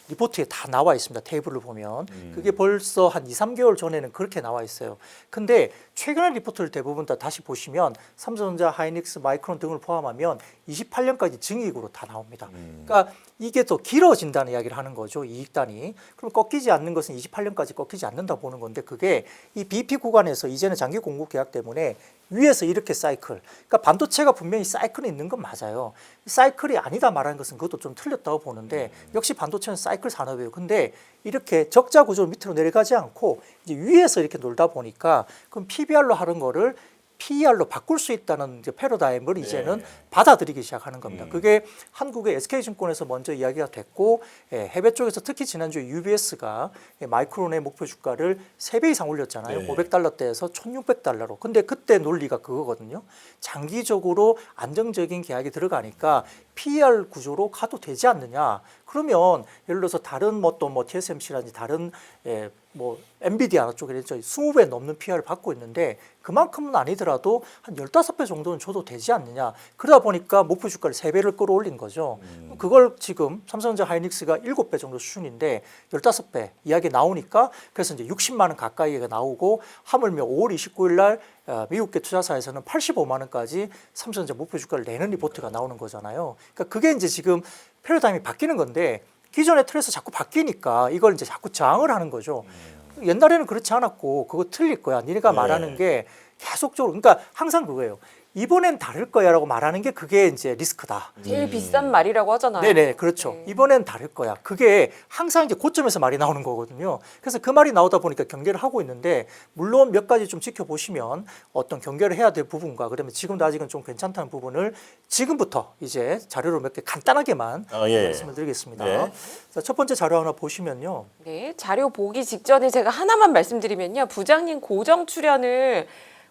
리포트에 다 나와 있습니다. 테이블을 보면 그게 벌써 한 2, 3개월 전에는 그렇게 나와 있어요. 근데 최근의 리포트를 대부분 다 다시 보시면 삼성전자, 하이닉스, 마이크론 등을 포함하면 28년까지 증이익으로 다 나옵니다. 그러니까 이게 더 길어진다는 이야기를 하는 거죠. 이익단이. 그럼 꺾이지 않는 것은 28년까지 꺾이지 않는다 보는 건데 그게 이 BP 구간에서 이제는 장기 공급 계약 때문에 위에서 이렇게 사이클. 그러니까 반도체가 분명히 사이클이 있는 건 맞아요. 사이클이 아니다 말하는 것은 그것도 좀 틀렸다고 보는데 역시 반도체는 사이클 산업이에요. 근데 이렇게 적자 구조 밑으로 내려가지 않고 이제 위에서 이렇게 놀다 보니까 그럼 PBR로 하는 거를 PER로 바꿀 수 있다는 이제 패러다임을 이제는 받아들이기 시작하는 겁니다. 그게 한국의 SK증권에서 먼저 이야기가 됐고 해외 쪽에서 특히 지난주에 UBS가 마이크론의 목표 주가를 3배 이상 올렸잖아요. 네. 500달러대에서 1600달러로. 근데 그때 논리가 그거거든요. 장기적으로 안정적인 계약이 들어가니까 PER 구조로 가도 되지 않느냐. 그러면 예를 들어서 다른 뭐 TSMC라든지 다른 뭐 엔비디아 쪽에 20배 넘는 PER을 받고 있는데 그만큼은 아니더라도 한 15배 정도는 줘도 되지 않느냐. 그러다 보니까 목표 주가를 3배를 끌어올린 거죠. 그걸 지금 삼성전자 하이닉스가 7배 정도 수준인데 15배 이야기 나오니까 그래서 이제 60만 원 가까이가 나오고 하물며 5월 29일 날 미국계 투자사에서는 85만 원까지 삼성전자 목표 주가를 내는 리포트가 나오는 거잖아요. 그러니까 그게 이제 지금 패러다임이 바뀌는 건데 기존의 틀에서 자꾸 바뀌니까 이걸 이제 자꾸 저항을 하는 거죠. 옛날에는 그렇지 않았고 그거 틀릴 거야. 니네가 네. 말하는 게 계속적으로 그러니까 항상 그거예요. 이번엔 다를 거야라고 말하는 게 그게 이제 리스크다. 제일 비싼 말이라고 하잖아요. 네네 그렇죠. 네. 이번엔 다를 거야. 그게 항상 이제 고점에서 말이 나오는 거거든요. 그래서 그 말이 나오다 보니까 경계를 하고 있는데 물론 몇 가지 좀 지켜보시면 어떤 경계를 해야 될 부분과 그다음에 지금도 아직은 좀 괜찮다는 부분을 지금부터 이제 자료로 몇 개 간단하게만 말씀을 드리겠습니다. 네. 자, 첫 번째 자료 하나 보시면요. 네, 자료 보기 직전에 제가 하나만 말씀드리면요. 부장님 고정 출연을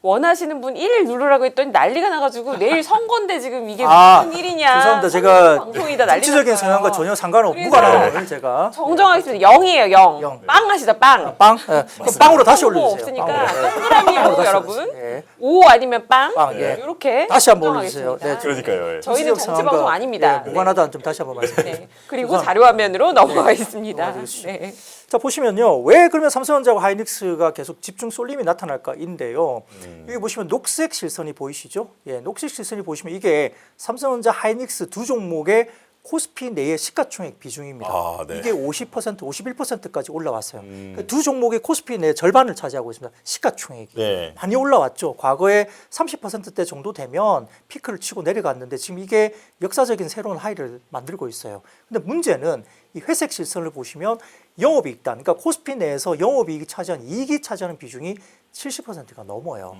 원하시는 분 1일 누르라고 했더니 난리가 나가지고 내일 선거인데 지금 이게 무슨 일이냐. 죄송합니다. 제가 방송이다 난리 정치적인 났어요. 성향과 전혀 상관없고 그래서 무관함을 제가 정정하겠습니다. 0이에요, 0. 영. 빵 하시다, 빵. 빵? 예, 그럼 빵으로 다시 홍보 올려주세요. 없으니까 빵으로. 예. 동그라미로 빵으로 다시 여러분. 올려주세요. 예. 5 아니면 빵. 빵, 예. 이렇게 다시 한번 올려주세요. 정정하겠습니다. 네, 그러니까요. 예. 저희는 정치적 정치 방송 상황과, 아닙니다. 예, 무관하다는 점 다시 한번 말씀드립니다. 네. 그리고 죄송합니다. 자료 화면으로 넘어가겠습니다. 넘어가주시죠. 네. 자 보시면요, 왜 그러면 삼성전자와 하이닉스가 계속 집중 쏠림이 나타날까인데요. 여기 보시면 녹색 실선이 보이시죠? 예, 녹색 실선이 보시면 이게 삼성전자, 하이닉스 두 종목의 코스피 내의 시가총액 비중입니다. 아, 네. 이게 50%, 51%까지 올라왔어요. 그러니까 두 종목이 코스피 내 절반을 차지하고 있습니다. 시가총액이. 네. 많이 올라왔죠. 과거에 30%대 정도 되면 피크를 치고 내려갔는데 지금 이게 역사적인 새로운 하이를 만들고 있어요. 근데 문제는 이 회색 실선을 보시면 영업이익단, 그러니까 코스피 내에서 영업이익이 차지하는 이익이 차지하는 비중이 70%가 넘어요.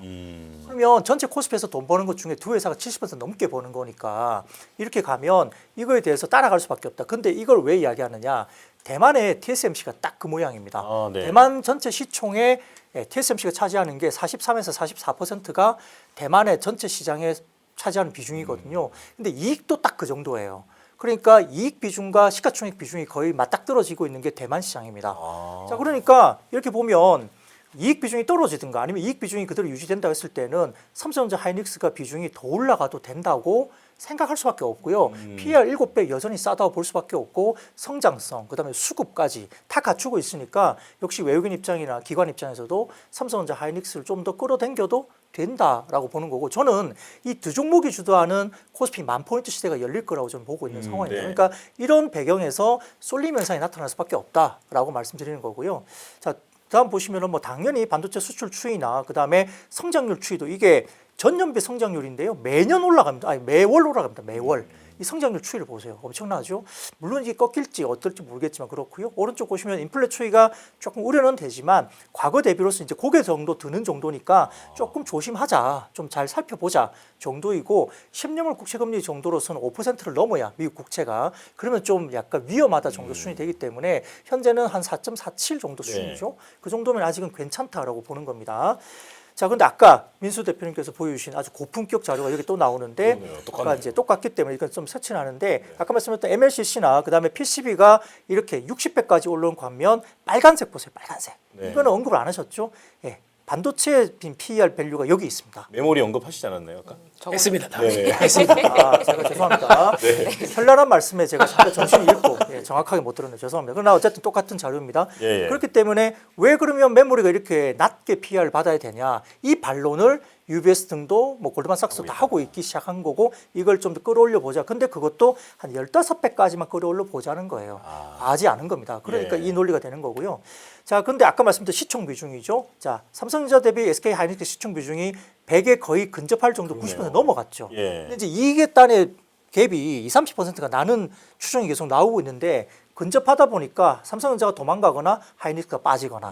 그러면 전체 코스피에서 돈 버는 것 중에 두 회사가 70% 넘게 버는 거니까 이렇게 가면 이거에 대해서 따라갈 수밖에 없다. 근데 이걸 왜 이야기하느냐? 대만의 TSMC가 딱 그 모양입니다. 아, 네. 대만 전체 시총의 TSMC가 차지하는 게 43에서 44%가 대만의 전체 시장에 차지하는 비중이거든요. 근데 이익도 딱 그 정도예요. 그러니까 이익 비중과 시가총액 비중이 거의 맞닥뜨러지고 있는 게 대만 시장입니다. 자, 그러니까 이렇게 보면 이익 비중이 떨어지든가 아니면 이익 비중이 그대로 유지된다고 했을 때는 삼성전자 하이닉스가 비중이 더 올라가도 된다고 생각할 수밖에 없고요. PER 7배 여전히 싸다고 볼 수밖에 없고 성장성, 그다음에 수급까지 다 갖추고 있으니까 역시 외국인 입장이나 기관 입장에서도 삼성전자 하이닉스를 좀 더 끌어당겨도 된다라고 보는 거고 저는 이 두 종목이 주도하는 코스피 10,000포인트 시대가 열릴 거라고 저는 보고 있는 상황입니다. 네. 그러니까 이런 배경에서 쏠림 현상이 나타날 수밖에 없다라고 말씀드리는 거고요. 자, 다음 보시면은 뭐 당연히 반도체 수출 추이나 그다음에 성장률 추이도 이게 전년비 성장률인데요. 매년 올라갑니다. 아니 매월 올라갑니다. 매월. 이 성장률 추이를 보세요. 엄청나죠? 물론 이게 꺾일지 어떨지 모르겠지만 그렇고요. 오른쪽 보시면 인플레 추이가 조금 우려는 되지만 과거 대비로서 이제 고개 정도 드는 정도니까 조금 조심하자. 좀 잘 살펴보자 정도이고 10년물 국채 금리 정도로서는 5%를 넘어야 미국 국채가 그러면 좀 약간 위험하다 정도 수준이 되기 때문에 현재는 한 4.47 정도 수준이죠. 그 정도면 아직은 괜찮다라고 보는 겁니다. 자, 근데 아까 민수 대표님께서 보여주신 아주 고품격 자료가 여기 또 나오는데, 아까 이제 똑같기 때문에 이건 좀 서치나는데, 아까 말씀드렸던 MLCC나 그 다음에 PCB가 이렇게 60배까지 올라온 반면 빨간색 보세요, 빨간색. 네. 이거는 언급을 안 하셨죠? 예, 반도체 PER 밸류가 여기 있습니다. 메모리 언급하시지 않았나요, 아까? 했습니다. 다. 네. 했습니다. 아, 제가 죄송합니다. 현란한 말씀에 제가 잠깐 정신이 잃고 정확하게 못 들었네요. 죄송합니다. 그러나 어쨌든 똑같은 자료입니다. 예. 그렇기 때문에 왜 그러면 메모리가 이렇게 낮게 PER을 받아야 되냐? 이 반론을 UBS 등도 뭐 골드만삭스도 다 하고 있기 시작한 거고 이걸 좀 더 끌어올려 보자. 근데 그것도 한 15배까지만 끌어올려 보자는 거예요. 과하지 않은 겁니다. 그러니까 네. 이 논리가 되는 거고요. 자, 근데 아까 말씀드린 시총 비중이죠. 자, 삼성전자 대비 SK 하이닉스 시총 비중이 100에 거의 근접할 정도 90% 넘어갔죠. 예. 근데 이제 이익의 단의 갭이 20, 30%가 나는 추정이 계속 나오고 있는데 근접하다 보니까 삼성전자가 도망가거나 하이닉스가 빠지거나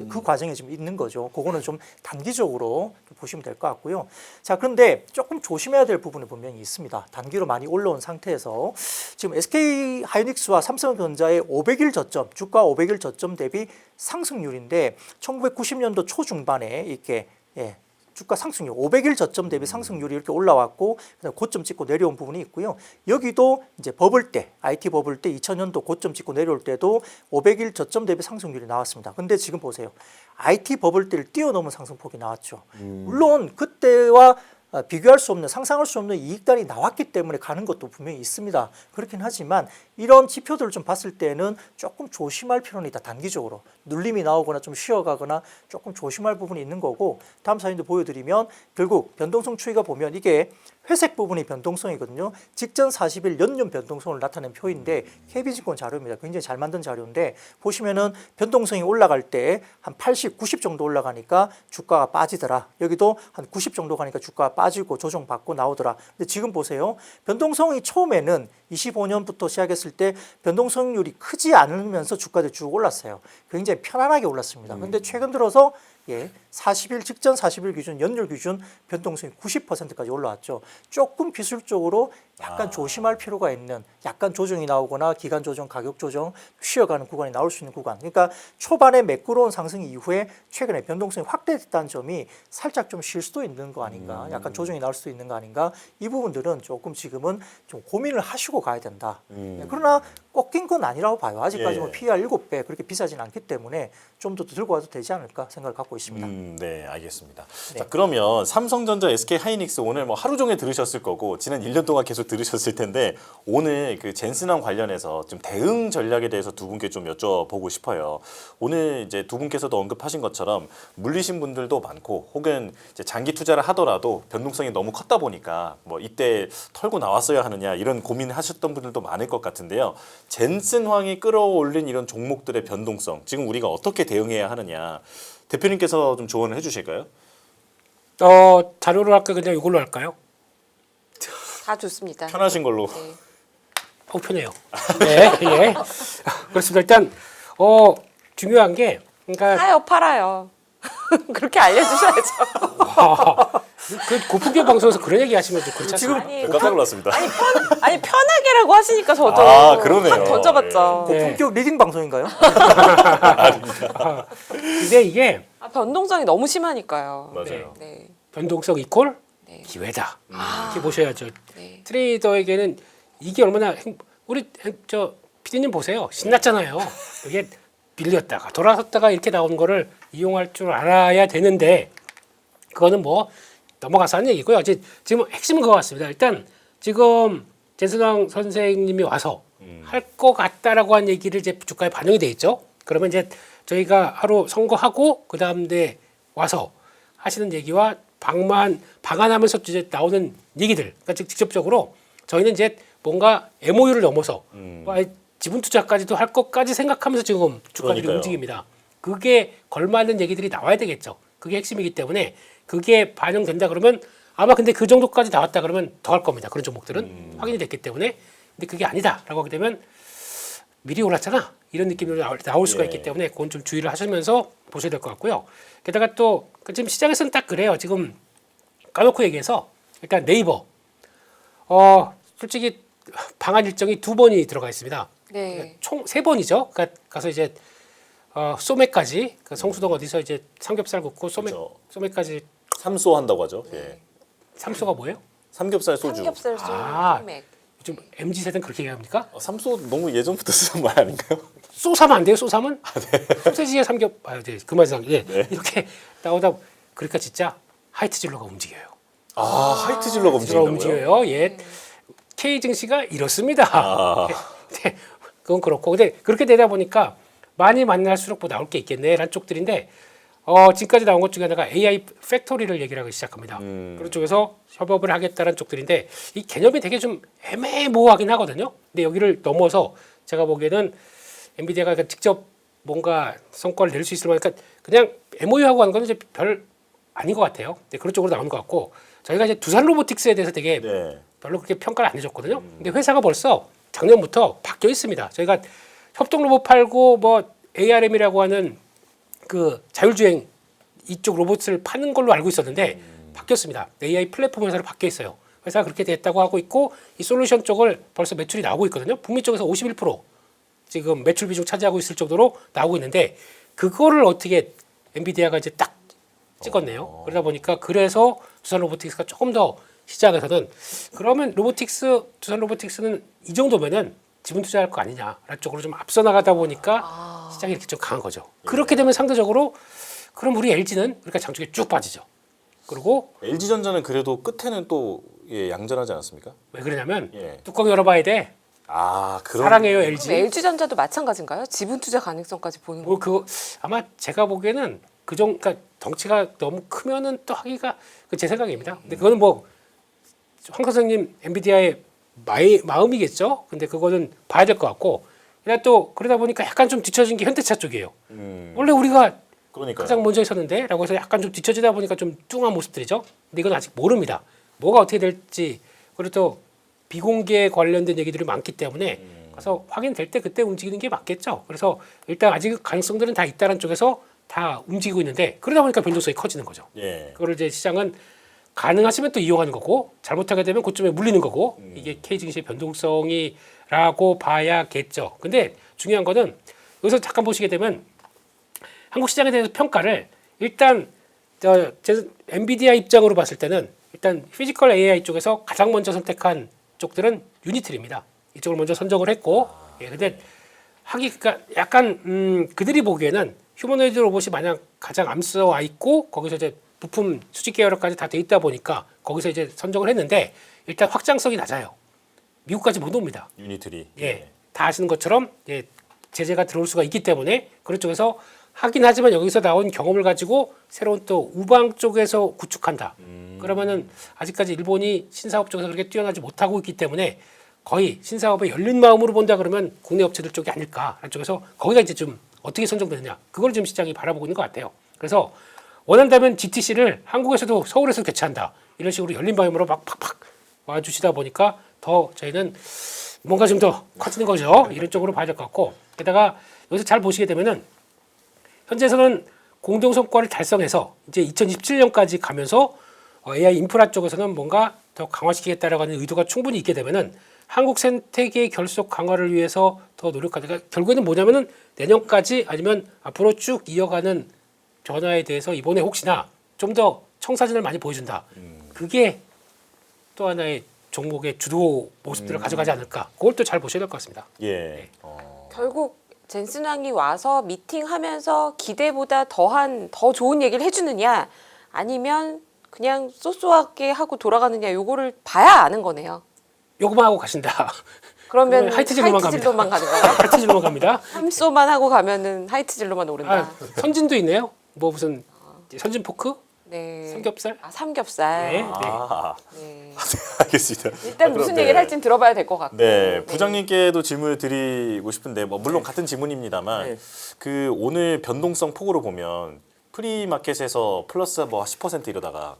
그 과정이 지금 있는 거죠. 그거는 좀 단기적으로 보시면 될 것 같고요. 자, 그런데 조금 조심해야 될 부분이 분명히 있습니다. 단기로 많이 올라온 상태에서 지금 SK 하이닉스와 삼성전자의 500일 저점, 주가 500일 저점 대비 상승률인데 1990년도 초중반에 이렇게 주가 상승률 500일 저점 대비 상승률이 이렇게 올라왔고 그다음 고점 찍고 내려온 부분이 있고요. 여기도 이제 버블 때 IT 버블 때 2000년도 고점 찍고 내려올 때도 500일 저점 대비 상승률이 나왔습니다. 근데 지금 보세요. IT 버블 때를 뛰어넘은 상승폭이 나왔죠. 물론 그때와 비교할 수 없는 상상할 수 없는 이익단이 나왔기 때문에 가는 것도 분명히 있습니다. 그렇긴 하지만 이런 지표들을 좀 봤을 때는 조금 조심할 필요는 있다. 단기적으로 눌림이 나오거나 좀 쉬어가거나 조금 조심할 부분이 있는 거고 다음 사진도 보여드리면 결국 변동성 추이가 보면 이게 회색 부분이 변동성이거든요. 직전 40일 연륜 변동성을 나타낸 표인데 KB증권 자료입니다. 굉장히 잘 만든 자료인데 보시면은 변동성이 올라갈 때 한 80, 90 정도 올라가니까 주가가 빠지더라. 여기도 한 90 정도 가니까 주가가 빠지고 조정받고 나오더라. 근데 지금 보세요. 변동성이 처음에는 25년부터 시작했을 때 변동성률이 크지 않으면서 주가들이 쭉 올랐어요. 굉장히 편안하게 올랐습니다. 근데 최근 들어서 40일 직전 40일 기준 연율 기준 변동성이 90%까지 올라왔죠. 조금 기술적으로 약간 조심할 필요가 있는 약간 조정이 나오거나 기간 조정, 가격 조정, 쉬어가는 구간이 나올 수 있는 구간. 그러니까 초반에 매끄러운 상승 이후에 최근에 변동성이 확대됐다는 점이 살짝 좀 쉴 수도 있는 거 아닌가. 약간 조정이 나올 수도 있는 거 아닌가. 이 부분들은 조금 지금은 좀 고민을 하시고 가야 된다. 그러나 꺾인 건 아니라고 봐요. 아직까지 뭐 PER 7배 그렇게 비싸진 않기 때문에 좀 더 들고 와도 되지 않을까 생각을 갖고 있습니다. 있습니다. 네, 알겠습니다. 네. 자, 그러면 삼성전자, SK하이닉스 오늘 뭐 하루 종일 들으셨을 거고 지난 1년 동안 계속 들으셨을 텐데 오늘 그 젠슨왕 관련해서 좀 대응 전략에 대해서 두 분께 좀 여쭤보고 싶어요. 오늘 이제 두 분께서도 언급하신 것처럼 물리신 분들도 많고 혹은 이제 장기 투자를 하더라도 변동성이 너무 컸다 보니까 뭐 이때 털고 나왔어야 하느냐 이런 고민하셨던 분들도 많을 것 같은데요. 젠슨왕이 끌어올린 이런 종목들의 변동성 지금 우리가 어떻게 대응해야 하느냐 대표님께서 좀 조언을 해주실까요? 자료로 할까 그냥 이걸로 할까요? 다 좋습니다. 편하신 걸로. 네. 편해요. 네, 예. 그렇습니다. 일단 중요한 게 그러니까 사요 팔아요. 그렇게 알려주셔야죠. 그 고품격 방송에서 그런 얘기 하시면 좀 그렇지 않습니까? 아니, 깜짝 놀랐습니다. 아니 편하게라고 하시니까 저도 아, 그러네요. 확 던져봤죠. 네. 고품격 리딩 방송인가요? 근데 이게 변동성이 너무 심하니까요. 맞아요. 네. 변동성 이퀄 네. 기회다. 이렇게 보셔야죠. 네. 트레이더에게는 이게 얼마나 우리 저 PD님 보세요. 신났잖아요. 이게 빌렸다가 돌아섰다가 이렇게 나오는 거를 이용할 줄 알아야 되는데 그거는 뭐 넘어가서 하는 얘기고요. 지금 핵심은 그거 같습니다. 일단 지금 젠슨왕 선생님이 와서 할 것 같다라고 한 얘기를 이제 주가에 반영이 돼 있죠. 그러면 이제 저희가 하루 선거하고 그 다음에 와서 하시는 얘기와 방한하면서 이제 나오는 얘기들, 그러니까 직접적으로 저희는 이제 뭔가 MOU를 넘어서 지분 투자까지도 할 것까지 생각하면서 지금 주가들이 그러니까요. 움직입니다. 그게 걸맞는 얘기들이 나와야 되겠죠. 그게 핵심이기 때문에 그게 반영된다 그러면 아마 근데 그 정도까지 나왔다 그러면 더 할 겁니다. 그런 종목들은 확인이 됐기 때문에. 근데 그게 아니다라고 하게 되면 미리 올랐잖아 이런 느낌으로 나올 수가 예. 있기 때문에 그건 좀 주의를 하시면서 보셔야 될 것 같고요. 게다가 또 지금 시장에서는 딱 그래요. 지금 까놓고 얘기해서 일단 네이버 솔직히 방한 일정이 2번이 들어가 있습니다. 네. 총 3번이죠. 그러니까 가서 이제 소맥까지 그 성수동 어디서 이제 삼겹살 굽고 그렇죠. 소맥까지 삼소 한다고 하죠. 예. 삼소가 뭐예요? 삼겹살 소주. 삼겹살 아. 소맥. 요즘 MZ 세대는 그렇게 얘기합니까? 삼소 너무 예전부터 쓰는 말 아닌가요? 쏘사면 안 돼요? 쏘사면? 소세지에 삼겹 네, 그만 상 예. 네. 이렇게 나오다 그러니까 진짜 하이트 진로가 움직여요. 하이트 질러가 진로가 움직인다고요? 움직여요. 예. K 증시가 이렇습니다. 아. 네, 그건 그렇고 근데 그렇게 되다 보니까 많이 만날수록 뭐 나올 게 있겠네라는 쪽들인데 지금까지 나온 것 중에 하나가 AI 팩토리를 얘기를 하기 시작합니다. 그런 쪽에서 협업을 하겠다는 쪽들인데 이 개념이 되게 좀 애매모호하긴 하거든요. 근데 여기를 넘어서 제가 보기에는 엔비디아가 직접 뭔가 성과를 낼 수 있을 만한 그냥 MOU하고 하는 건 이제 별 아닌 것 같아요. 근데 그런 쪽으로 나오는 것 같고 저희가 이제 두산 로보틱스에 대해서 되게 네. 별로 그렇게 평가를 안 해줬거든요. 근데 회사가 벌써 작년부터 바뀌어 있습니다. 저희가 협동 로봇 팔고 뭐 ARM이라고 하는 그 자율주행 이쪽 로봇을 파는 걸로 알고 있었는데 바뀌었습니다. AI 플랫폼 회사로 바뀌어 있어요. 회사가 그렇게 됐다고 하고 있고 이 솔루션 쪽을 벌써 매출이 나오고 있거든요. 북미 쪽에서 51% 지금 매출 비중 차지하고 있을 정도로 나오고 있는데 그거를 어떻게 엔비디아가 이제 딱 찍었네요. 그러다 보니까 그래서 두산 로보틱스가 조금 더 시장에서는 그러면 두산 로보틱스는 이 정도면은 지분 투자할 거 아니냐라는 쪽으로 좀 앞서 나가다 보니까 시장이 이렇게 좀 강한 거죠. 그렇게 되면 상대적으로 그럼 우리 LG는 그러니까 장쪽에 쭉 빠지죠. 그리고 LG전자는 그래도 끝에는 또 양전하지 않았습니까? 왜 그러냐면 예. 뚜껑 열어봐야 돼. 그런 사랑해요 LG. LG전자도 마찬가지인가요? 지분 투자 가능성까지 보는 거. 뭐 그거 아마 제가 보기에는 그러니까 덩치가 너무 크면은 또 하기가 제 생각입니다. 근데 그거는 뭐 황 선생님 엔비디아의 마음이겠죠. 근데 그거는 봐야 될 것 같고 그냥 또 그러다 보니까 약간 좀 뒤처진 게 현대차 쪽이에요. 원래 우리가 그러니까 가장 먼저 있었는데라고 해서 약간 좀 뒤처지다 보니까 좀 뚱한 모습들이죠. 근데 이건 아직 모릅니다. 뭐가 어떻게 될지 그리고 또 비공개 관련된 얘기들이 많기 때문에 그래서 확인될 때 그때 움직이는 게 맞겠죠. 그래서 일단 아직 가능성들은 다 있다는 쪽에서 다 움직이고 있는데 그러다 보니까 변동성이 커지는 거죠. 예. 그거를 이제 시장은 가능하시면 또 이용하는 거고 잘못하게 되면 그쯤에 물리는 거고 이게 K 증시의 변동성이라고 봐야겠죠. 근데 중요한 거는 여기서 잠깐 보시게 되면 한국 시장에 대해서 평가를 일단 제 엔비디아 입장으로 봤을 때는 일단 피지컬 AI 쪽에서 가장 먼저 선택한 쪽들은 유니트리입니다. 이쪽을 먼저 선정을 했고, 근데 그러니까 약간 그들이 보기에는 휴머노이드 로봇이 만약 가장 앞서와 있고 거기서 이제 부품 수직 계열까지 다 돼 있다 보니까 거기서 이제 선정을 했는데 일단 확장성이 낮아요. 미국까지 못 옵니다. 유니트리. 예, 다 아시는 것처럼 예, 제재가 들어올 수가 있기 때문에 그런 쪽에서 하긴 하지만 여기서 나온 경험을 가지고 새로운 또 우방 쪽에서 구축한다. 그러면은 아직까지 일본이 신사업 쪽에서 그렇게 뛰어나지 못하고 있기 때문에 거의 신사업에 열린 마음으로 본다 그러면 국내 업체들 쪽이 아닐까 하는 쪽에서 거기가 이제 좀 어떻게 선정되느냐 그걸 지금 시장이 바라보고 있는 것 같아요. 그래서 원한다면 GTC를 한국에서도 서울에서 개최한다 이런 식으로 열린 마음으로 막 팍팍 와주시다 보니까 더 저희는 뭔가 좀 더 커지는 거죠. 이런 쪽으로 봐야 될 것 같고 게다가 여기서 잘 보시게 되면은 현재에서는 공동 성과를 달성해서 이제 2027년까지 가면서 AI 인프라 쪽에서는 뭔가 더 강화시키겠다라고 하는 의도가 충분히 있게 되면은 한국 생태계 결속 강화를 위해서 더 노력하다가 그러니까 결국에는 뭐냐면은 내년까지 아니면 앞으로 쭉 이어가는 변화에 대해서 이번에 혹시나 좀 더 청사진을 많이 보여준다. 그게 또 하나의 종목의 주도 모습들을 가져가지 않을까. 그걸 또 잘 보셔야 될 것 같습니다. 예. 결국 젠슨왕이 와서 미팅하면서 기대보다 더 좋은 얘기를 해주느냐 아니면 그냥 쏘쏘하게 하고 돌아가느냐 요거를 봐야 아는 거네요. 요거만 하고 가신다. 그러면 하이트진로만 하이트진로만 가는 거예요? 하이트진로만 갑니다. 함쏘만 하고 가면은 하이트진로만 오른다. 아, 선진도 있네요. 뭐 무슨 선진 포크, 네. 삼겹살. 아, 삼겹살. 네. 아, 네. 알겠습니다. 일단 무슨 네. 얘기를 할진 들어봐야 될 것 같고. 네, 부장님께도 질문을 드리고 싶은데 뭐 물론 같은 질문입니다만 네. 그 오늘 변동성 폭으로 보면 프리마켓에서 플러스 뭐 10% 이러다가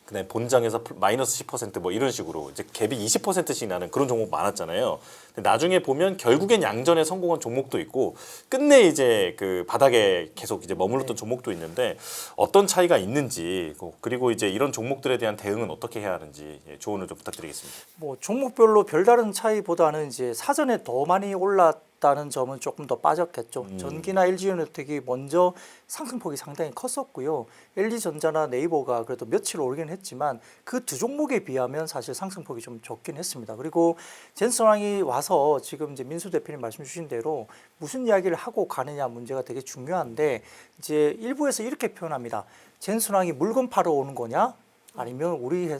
그다음에 본장에서 마이너스 10%뭐 이런 식으로 이제 갭이 20%씩 나는 그런 종목 많았잖아요. 근데 나중에 보면 결국엔 양전에 성공한 종목도 있고 끝내 이제 그 바닥에 계속 이제 머물렀던 종목도 있는데 어떤 차이가 있는지 그리고 이제 이런 종목들에 대한 대응은 어떻게 해야 하는지 조언을 좀 부탁드리겠습니다. 뭐 종목별로 별다른 차이보다는 이제 사전에 더 많이 올랐다는 점은 조금 더 빠졌겠죠. 전기나 LG유니텍이 먼저 상승폭이 상당히 컸었고요. LG전자나 네이버가 그래도 며칠 오르긴 했지만 그 두 종목에 비하면 사실 상승폭이 좀 적긴 했습니다. 그리고 젠슨왕이 와서 지금 이제 민수 대표님 말씀 주신 대로 무슨 이야기를 하고 가느냐 문제가 되게 중요한데 이제 일부에서 이렇게 표현합니다. 젠슨왕이 물건 팔아 오는 거냐? 아니면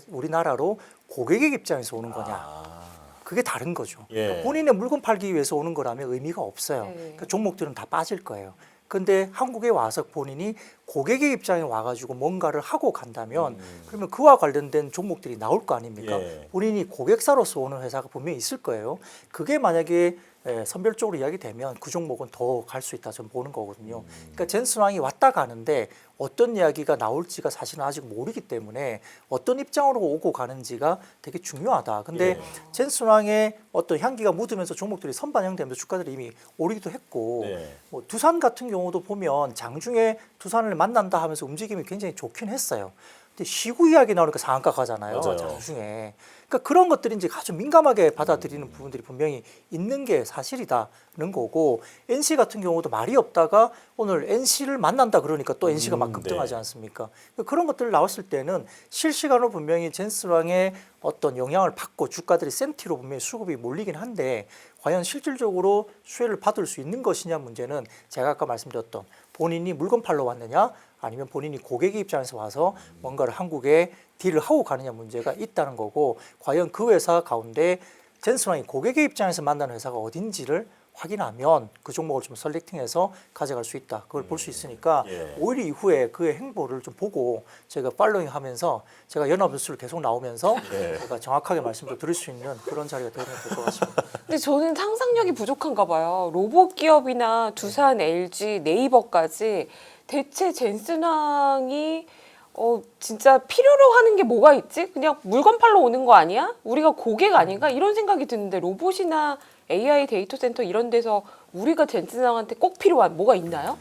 우리나라로 고객의 입장에서 오는 거냐? 그게 다른 거죠. 예. 그러니까 본인의 물건 팔기 위해서 오는 거라면 의미가 없어요. 네. 그러니까 종목들은 다 빠질 거예요. 근데 한국에 와서 본인이 고객의 입장에 와가지고 뭔가를 하고 간다면 그러면 그와 관련된 종목들이 나올 거 아닙니까? 예. 본인이 고객사로서 오는 회사가 분명히 있을 거예요. 그게 만약에 선별적으로 이야기되면 그 종목은 더 갈 수 있다 저는 보는 거거든요. 그러니까 젠슨왕이 왔다 가는데 어떤 이야기가 나올지가 사실은 아직 모르기 때문에 어떤 입장으로 오고 가는지가 되게 중요하다. 근데 예. 젠슨왕의 어떤 향기가 묻으면서 종목들이 선반영되면서 주가들이 이미 오르기도 했고 네. 뭐 두산 같은 경우도 보면 장중에 두산을 만난다 하면서 움직임이 굉장히 좋긴 했어요. 근데 시구 이야기 나오니까 상한가 가잖아요. 맞아요. 장중에. 그러니까 그런 것들이 이제 아주 민감하게 받아들이는 부분들이 분명히 있는 게 사실이다는 거고 NC 같은 경우도 말이 없다가 오늘 NC를 만난다 그러니까 또 NC가 막 급등하지 네. 않습니까? 그러니까 그런 것들 나왔을 때는 실시간으로 분명히 젠슨왕의 어떤 영향을 받고 주가들이 센티로 분명히 수급이 몰리긴 한데 과연 실질적으로 수혜를 받을 수 있는 것이냐 문제는 제가 아까 말씀드렸던 본인이 물건 팔러 왔느냐 아니면 본인이 고객의 입장에서 와서 뭔가를 한국에 딜을 하고 가느냐 문제가 있다는 거고 과연 그 회사 가운데 젠슨왕이 고객의 입장에서 만나는 회사가 어딘지를 확인하면 그 종목을 좀 셀렉팅해서 가져갈 수 있다. 그걸 볼 수 있으니까 예. 5일 이후에 그의 행보를 좀 보고 제가 팔로잉하면서 제가 연합뉴스를 계속 나오면서 예. 제가 정확하게 말씀도 드릴 수 있는 그런 자리가 되면 될 것 같습니다. 근데 저는 상상력이 부족한가 봐요. 로봇 기업이나 두산, LG, 네이버까지 대체 젠슨왕이 진짜 필요로 하는 게 뭐가 있지? 그냥 물건 팔러 오는 거 아니야? 우리가 고객 아닌가? 이런 생각이 드는데 로봇이나 AI 데이터 센터 이런 데서 우리가 젠슨왕한테 꼭 필요한 뭐가 있나요?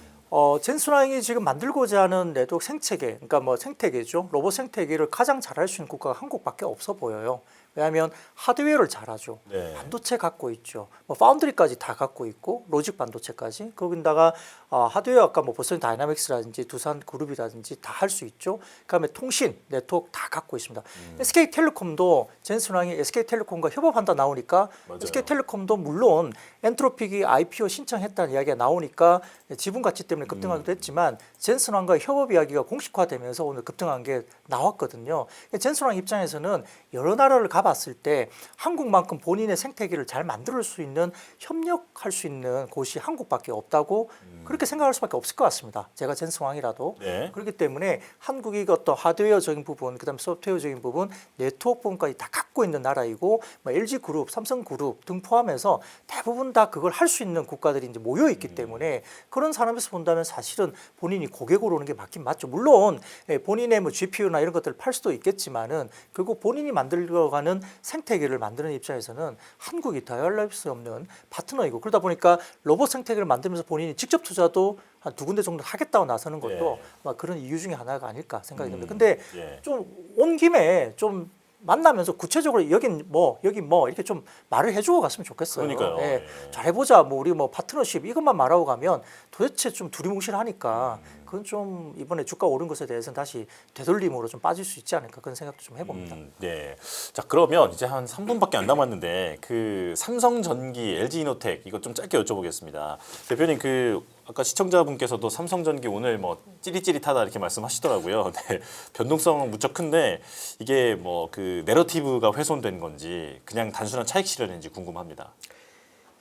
젠슨왕이 지금 만들고자 하는 네트워크 생태계, 그러니까 뭐 생태계죠. 로봇 생태계를 가장 잘할 수 있는 국가가 한국밖에 없어 보여요. 왜냐하면 하드웨어를 잘하죠. 네. 반도체 갖고 있죠. 뭐 파운드리까지 다 갖고 있고 로직 반도체까지. 거기다가 하드웨어 아까 뭐 버슨 다이나믹스라든지 두산 그룹이라든지 다 할 수 있죠. 그다음에 통신 네트워크 다 갖고 있습니다. SK텔레콤도 젠슨왕이 SK텔레콤과 협업한다 나오니까 맞아요. SK텔레콤도 물론 엔트로픽이 IPO 신청했다는 이야기가 나오니까 지분 가치 때문에 때문에 급등하기도 했지만 젠슨왕과의 협업 이야기가 공식화되면서 오늘 급등한 게 나왔거든요. 젠슨왕 입장에서는 여러 나라를 가봤을 때 한국만큼 본인의 생태계를 잘 만들 수 있는 협력할 수 있는 곳이 한국밖에 없다고 그렇게 생각할 수밖에 없을 것 같습니다. 제가 젠슨왕이라도 네. 그렇기 때문에 한국이 어떤 하드웨어적인 부분, 그다음 소프트웨어적인 부분, 네트워크 부분까지 다 갖고 있는 나라이고 뭐 LG그룹, 삼성그룹 등 포함해서 대부분 다 그걸 할 수 있는 국가들이 이제 모여 있기 때문에 그런 산업에서 본다면 사실은 본인이 고개 고르는 게 맞긴 맞죠. 물론 본인의 뭐 GPU나 이런 것들을 팔 수도 있겠지만은 결국 본인이 만들어가는 생태계를 만드는 입장에서는 한국이 더할 수 없는 파트너이고 그러다 보니까 로봇 생태계를 만들면서 본인이 직접 투자도 한 2군데 정도 하겠다고 나서는 것도 예. 막 그런 이유 중에 하나가 아닐까 생각이 듭니다. 근데 예. 좀 온 김에 좀 만나면서 구체적으로 여긴 뭐 여기 뭐 이렇게 좀 말을 해주고 갔으면 좋겠어요. 그러니까요. 예. 예. 잘해보자. 뭐 우리 뭐 파트너십 이것만 말하고 가면 도대체 좀 두리뭉실하니까 그건 좀 이번에 주가 오른 것에 대해서는 다시 되돌림으로 좀 빠질 수 있지 않을까 그런 생각도 좀 해봅니다. 네. 자 그러면 이제 한 3분밖에 안 남았는데 그 삼성전기, LG이노텍 이거 좀 짧게 여쭤보겠습니다. 대표님 그 아까 시청자분께서도 삼성전기 오늘 뭐 찌릿찌릿하다 이렇게 말씀하시더라고요. 네. 변동성은 무척 큰데 이게 뭐 그 내러티브가 훼손된 건지 그냥 단순한 차익 실현인지 궁금합니다.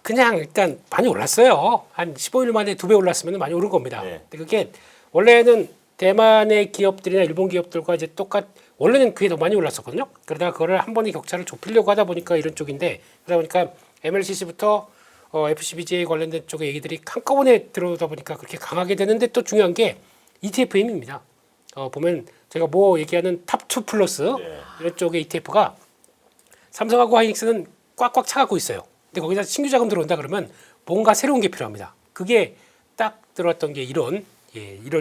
그냥 일단 많이 올랐어요. 한 15일 만에 2배 올랐으면 많이 오른 겁니다. 네. 근데 그게 원래는 대만의 기업들이나 일본 기업들과 이제 원래는 그게 더 많이 올랐었거든요. 그러다가 그거를 한 번에 격차를 좁히려고 하다 보니까 이런 쪽인데 그러다 보니까 MLCC부터 FCBGA 관련된 쪽의 얘기들이 한꺼번에 들어오다 보니까 그렇게 강하게 되는데 또 중요한 게 ETF 힘입니다. 보면 제가 뭐 얘기하는 탑2 플러스 네. 이런 쪽의 ETF가 삼성하고 하이닉스는 꽉꽉 차갖고 있어요. 근데 거기다 신규 자금 들어온다 그러면 뭔가 새로운 게 필요합니다. 그게 딱 들어왔던 게 이런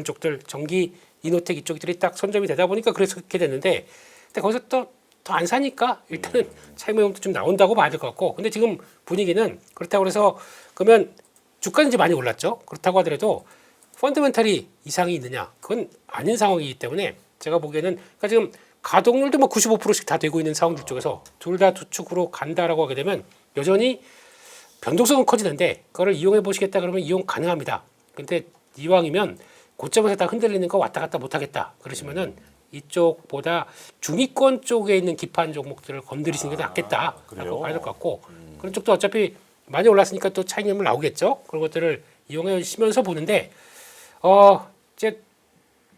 쪽들 전기 이노텍 이쪽들이 딱 선점이 되다 보니까 그래서 그렇게 됐는데 근데 거기서 또 더 안 사니까 일단은 차익 모형도 좀 나온다고 봐야 될 것 같고 근데 지금 분위기는 그렇다고 해서 그러면 주가는 이제 많이 올랐죠. 그렇다고 하더라도 펀더멘탈이 이상이 있느냐 그건 아닌 상황이기 때문에 제가 보기에는 그러니까 지금 가동률도 뭐 95%씩 다 되고 있는 상황들 쪽에서 둘 다 두 축으로 간다라고 하게 되면 여전히 변동성은 커지는데 그거를 이용해 보시겠다 그러면 이용 가능합니다. 근데 이왕이면 고점에서 다 흔들리는 거 왔다 갔다 못 하겠다 그러시면은 이쪽보다 중위권 쪽에 있는 기판 종목들을 건드리시는 게 낫겠다라고 그래요? 봐야 될 것 같고 그런 쪽도 어차피 많이 올랐으니까 또 차익률 나오겠죠. 그런 것들을 이용하시면서 보는데 이제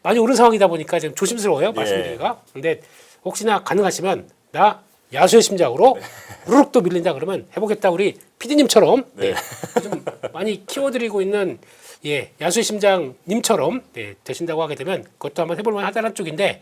많이 오른 상황이다 보니까 지금 조심스러워요 말씀드리기가. 근데 혹시나 가능하시면 나 야수의 심장으로 우르륵 또 밀린다 그러면 해보겠다 우리 PD님처럼 좀 많이 키워드리고 있는 야수의 심장님처럼 되신다고 하게 되면 그것도 한번 해볼만 하다는 쪽인데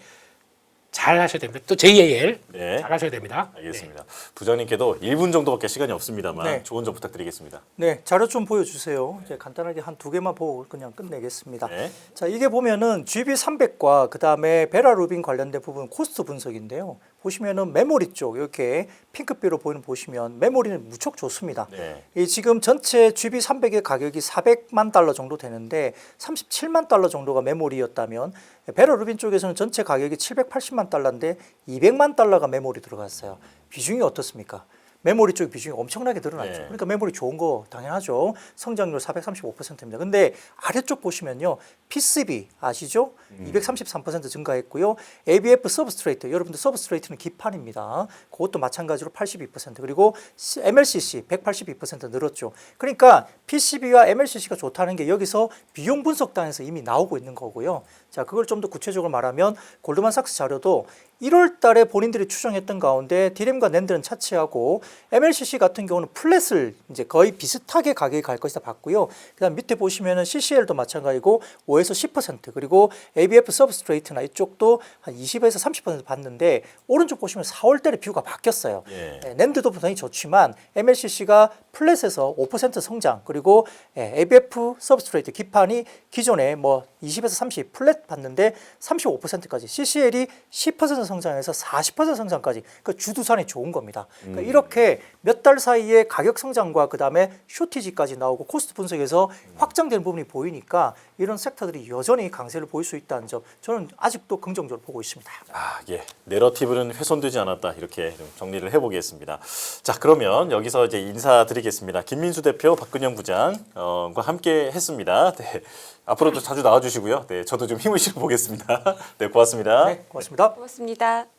잘 하셔야 됩니다. 또 JAL 네. 잘 하셔야 됩니다. 알겠습니다. 부장님께도 1분 정도밖에 시간이 없습니다만 네. 조언 좀 부탁드리겠습니다. 네, 자료 좀 보여주세요. 이제 간단하게 한 2개만 보고 그냥 끝내겠습니다. 네. 자, 이게 보면은 GB300과 그 다음에 베라루빈 관련된 부분 코스트 분석인데요. 보시면은 메모리 쪽 이렇게 핑크빛으로 보시면 메모리는 무척 좋습니다. 네. 이 지금 전체 GB300의 가격이 400만 달러 정도 되는데 37만 달러 정도가 메모리였다면 베라루빈 쪽에서는 전체 가격이 780만 달러인데 200만 달러가 메모리 들어갔어요. 비중이 어떻습니까? 메모리 쪽 비중이 엄청나게 늘어났죠. 네. 그러니까 메모리 좋은 거 당연하죠. 성장률 435%입니다. 근데 아래쪽 보시면요. PCB 아시죠? 233% 증가했고요. ABF 서브스트레이트, 여러분들 서브스트레이트는 기판입니다. 그것도 마찬가지로 82% 그리고 MLCC 182% 늘었죠. 그러니까 PCB와 MLCC가 좋다는 게 여기서 비용 분석단에서 이미 나오고 있는 거고요. 자, 그걸 좀 더 구체적으로 말하면 골드만삭스 자료도 1월 달에 본인들이 추정했던 가운데 디램과 낸드는 차치하고 MLCC 같은 경우는 플랫을 이제 거의 비슷하게 가격이 갈 것이다 봤고요. 그다음 밑에 보시면은 CCL도 마찬가지고 5에서 10% 그리고 ABF 서브스트레이트나 이쪽도 한 20에서 30% 봤는데 오른쪽 보시면 4월 달에 뷰가 바뀌었어요. 예. 낸드도 당연히 좋지만 MLCC가 플랫에서 5% 성장 그리고 ABF 서브스트레이트 기판이 기존에 뭐 20에서 30 플랫 봤는데 35%까지 CCL이 10% 성장해서 40% 성장까지 그 주두산이 좋은 겁니다. 그러니까 이렇게 몇 달 사이에 가격 성장과 그 다음에 쇼티지까지 나오고 코스트 분석에서 확장된 부분이 보이니까 이런 섹터들이 여전히 강세를 보일 수 있다는 점 저는 아직도 긍정적으로 보고 있습니다. 아, 예. 내러티브는 훼손되지 않았다. 이렇게 좀 정리를 해보겠습니다. 자, 그러면 여기서 이제 인사드리겠습니다. 김민수 대표, 박근영 부장과 함께 했습니다. 네. 앞으로도 자주 나와주시고요. 네, 저도 좀 힘을 실어 보겠습니다. 네, 고맙습니다. 네, 고맙습니다. 고맙습니다.